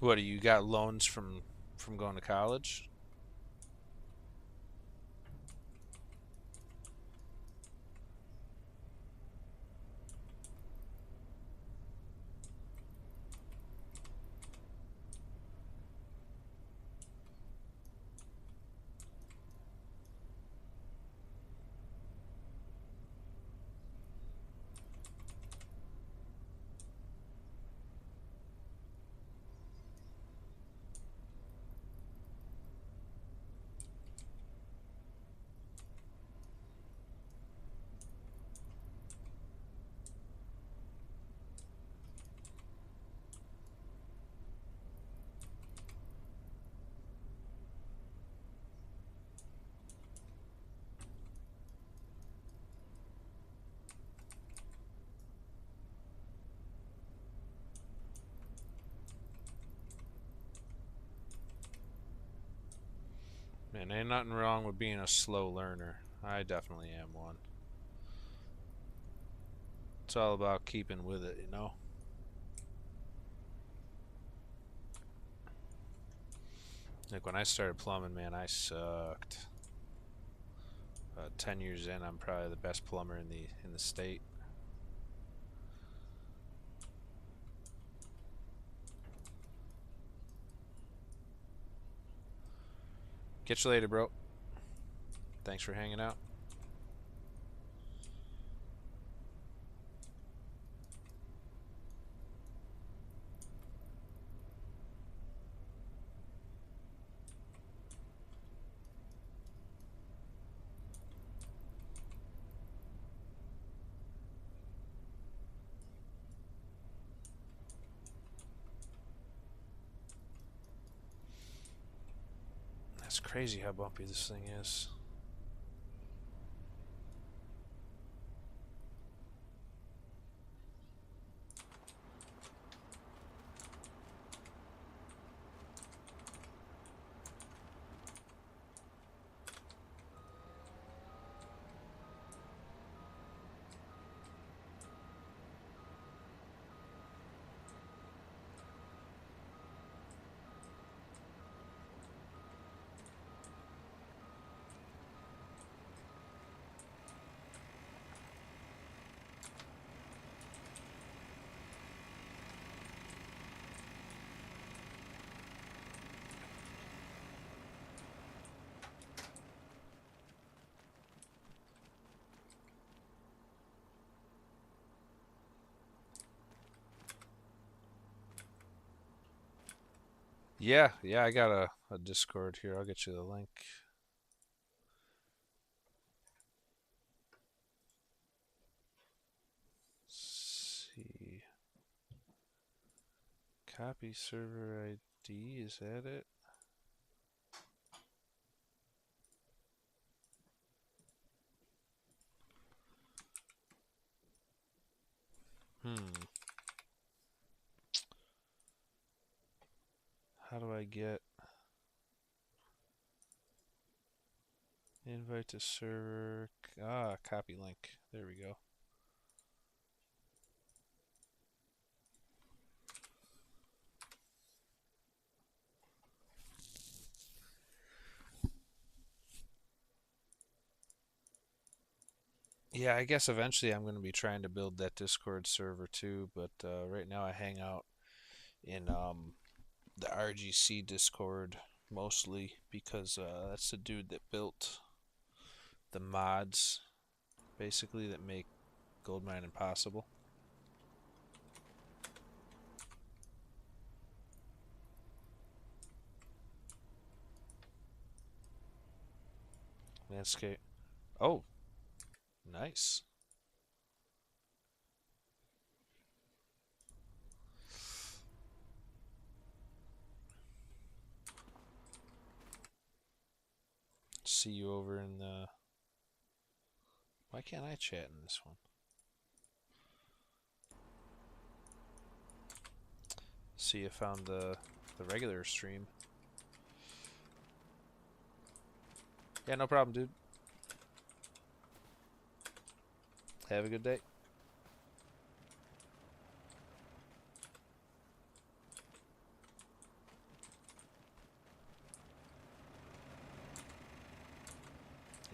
[SPEAKER 1] What do you got loans from going to college? Man, ain't nothing wrong with being a slow learner. I definitely am one. It's all about keeping with it, you know? Like when I started plumbing, man, I sucked. 10 years in, I'm probably the best plumber in the state. Catch you later, bro. Thanks for hanging out. That's crazy how bumpy this thing is. Yeah, I got a Discord here. I'll get you the link. Let's see. Copy server ID, is that it? How do I get invite to server? Copy link. There we go. Yeah, I guess eventually I'm going to be trying to build that Discord server too, but right now I hang out in the RGC Discord mostly because that's the dude that built the mods basically that make gold mining possible. Landscape. Oh, nice. See you over in the... Why can't I chat in this one? See you found the regular stream. Yeah, no problem, dude. Have a good day.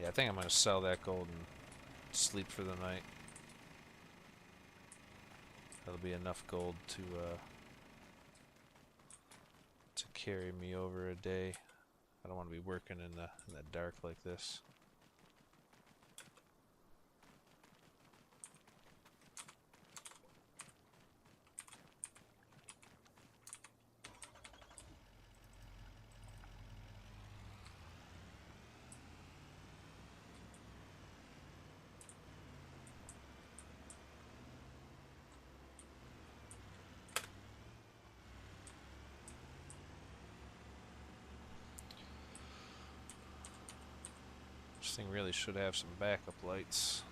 [SPEAKER 1] Yeah, I think I'm going to sell that gold and sleep for the night. That'll be enough gold to carry me over a day. I don't want to be working in the dark like this. This thing really should have some backup lights.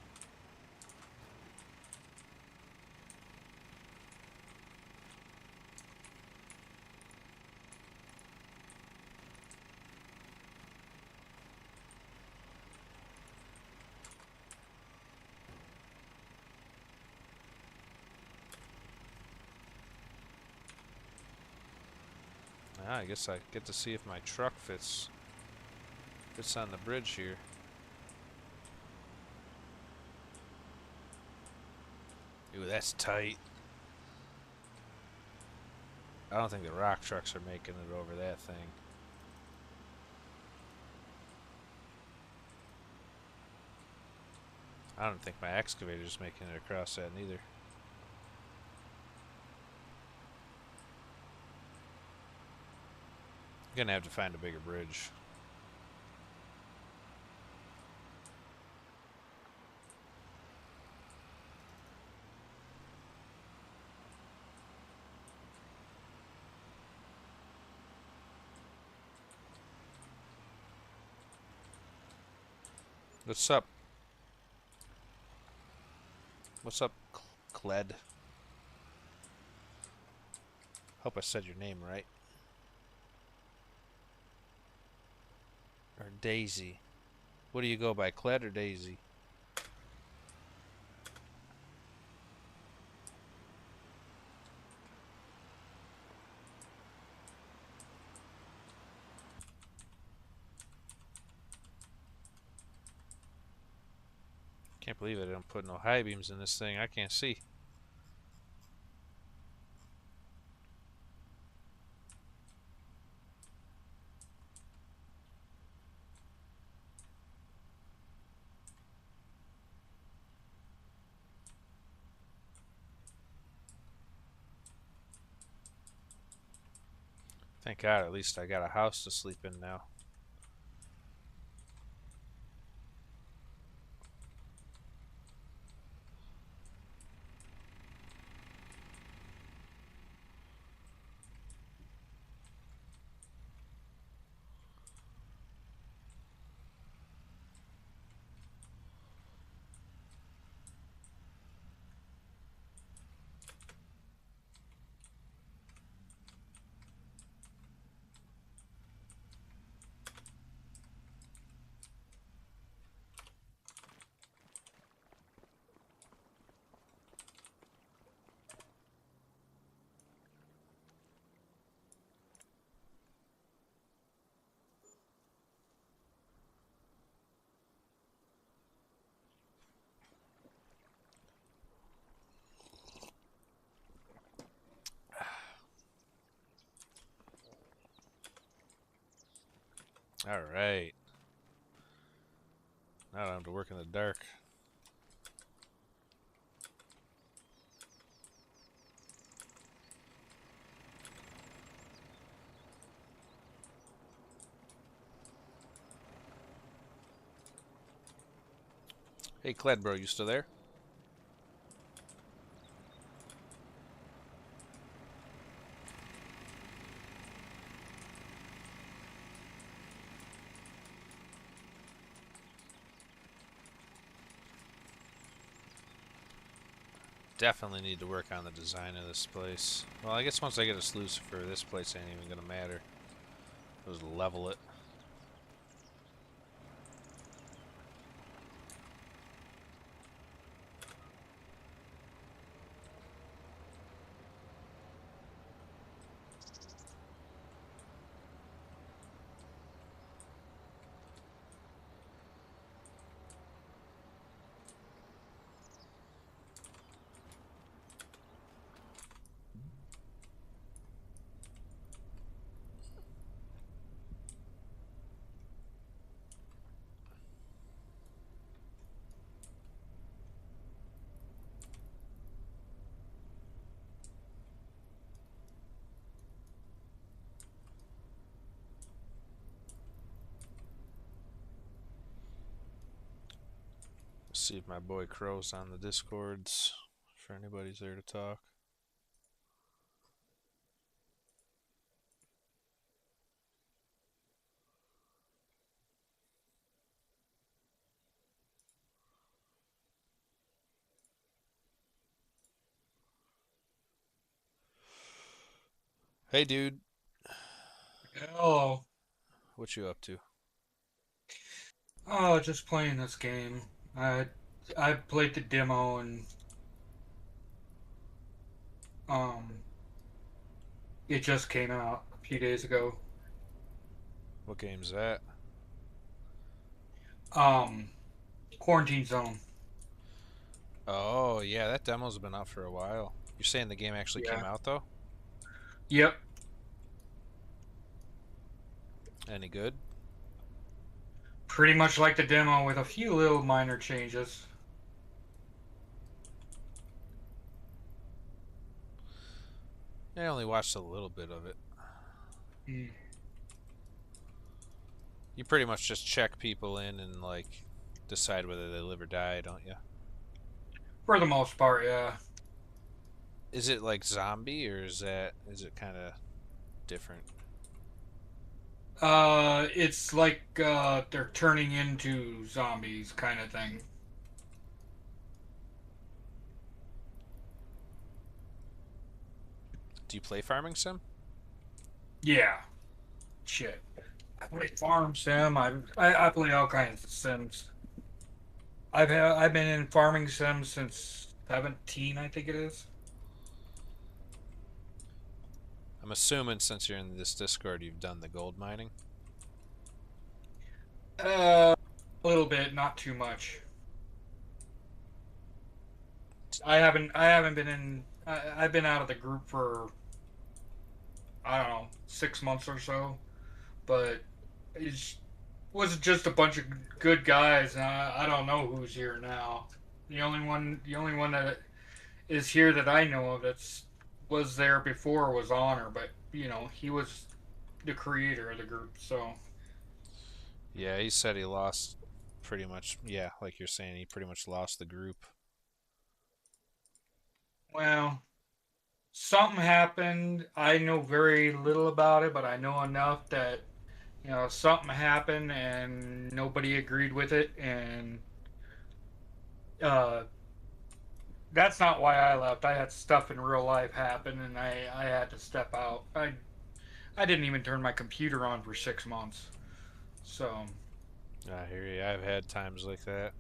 [SPEAKER 1] I guess I get to see if my truck fits on the bridge here. Ooh, that's tight. I don't think the rock trucks are making it over that thing. I don't think my excavator's making it across that neither. I'm gonna have to find a bigger bridge. What's up? What's up, Cled? Hope I said your name right. Or Daisy. What do you go by, Cled or Daisy? Can't believe I didn't put no high beams in this thing. I can't see. Thank God, at least I got a house to sleep in now. Alright. Now I don't have to work in the dark. Hey, Cled, bro, you still there? Definitely need to work on the design of this place. Well, I guess once I get a sluice for this place ain't even gonna matter. Just level it. See if my boy Crow's on the Discords, for anybody's there to talk. Hey, dude.
[SPEAKER 2] Hello.
[SPEAKER 1] What you up to?
[SPEAKER 2] Oh, just playing this game. I played the demo and um it just came out a few days ago.
[SPEAKER 1] What game's that?
[SPEAKER 2] Um, Quarantine Zone.
[SPEAKER 1] Oh, yeah, that demo's been out for a while. You're saying the game actually came
[SPEAKER 2] Yeah.
[SPEAKER 1] out, though?
[SPEAKER 2] Yep.
[SPEAKER 1] Any good?
[SPEAKER 2] Pretty much like the demo with a few little minor changes.
[SPEAKER 1] I only watched a little bit of it.
[SPEAKER 2] Mm.
[SPEAKER 1] You pretty much just check people in and, like, decide whether they live or die, don't you?
[SPEAKER 2] For the most part, yeah.
[SPEAKER 1] Is it like zombie, or is it kind of different?
[SPEAKER 2] It's like they're turning into zombies kind of thing.
[SPEAKER 1] Do you play Farming Sim?
[SPEAKER 2] Yeah. Shit. I play Farm Sim. I play all kinds of Sims. I've been in Farming Sim since 17, I think it is.
[SPEAKER 1] I'm assuming since you're in this Discord, you've done the gold mining.
[SPEAKER 2] Uh, a little bit, not too much. I haven't been in. I've been out of the group for I don't know 6 months or so, but it was just a bunch of good guys. And I don't know who's here now. The only one that is here that I know of that's was there before was Honor, but he was the creator of the group. So
[SPEAKER 1] Yeah, he said he lost pretty much. Yeah, like you're saying, he pretty much lost the group.
[SPEAKER 2] well, something happened. I know very little about it, but I know enough that something happened and nobody agreed with it, and uh, that's not why I left. I had stuff in real life happen, and I had to step out. I didn't even turn my computer on for 6 months. So,
[SPEAKER 1] I hear you. I've had times like that.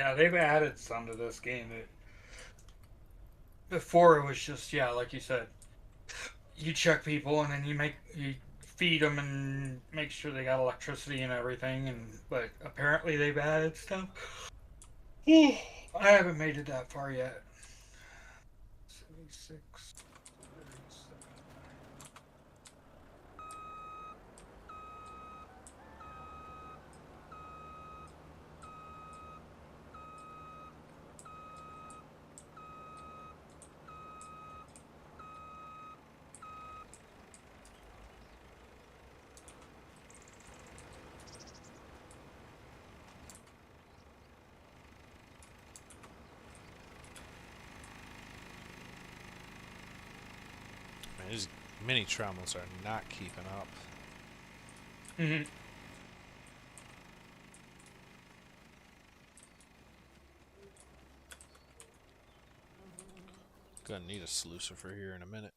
[SPEAKER 2] yeah, they've added some to this game. Before it was just, yeah, like you said, you check people and then you feed them and make sure they got electricity and everything. And but apparently they've added stuff. I haven't made it that far yet. 76, 37.
[SPEAKER 1] Man, these mini trommels are not keeping up.
[SPEAKER 2] Mhm.
[SPEAKER 1] Gonna need a slucifer here in a minute.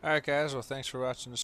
[SPEAKER 1] Alright guys, well thanks for watching this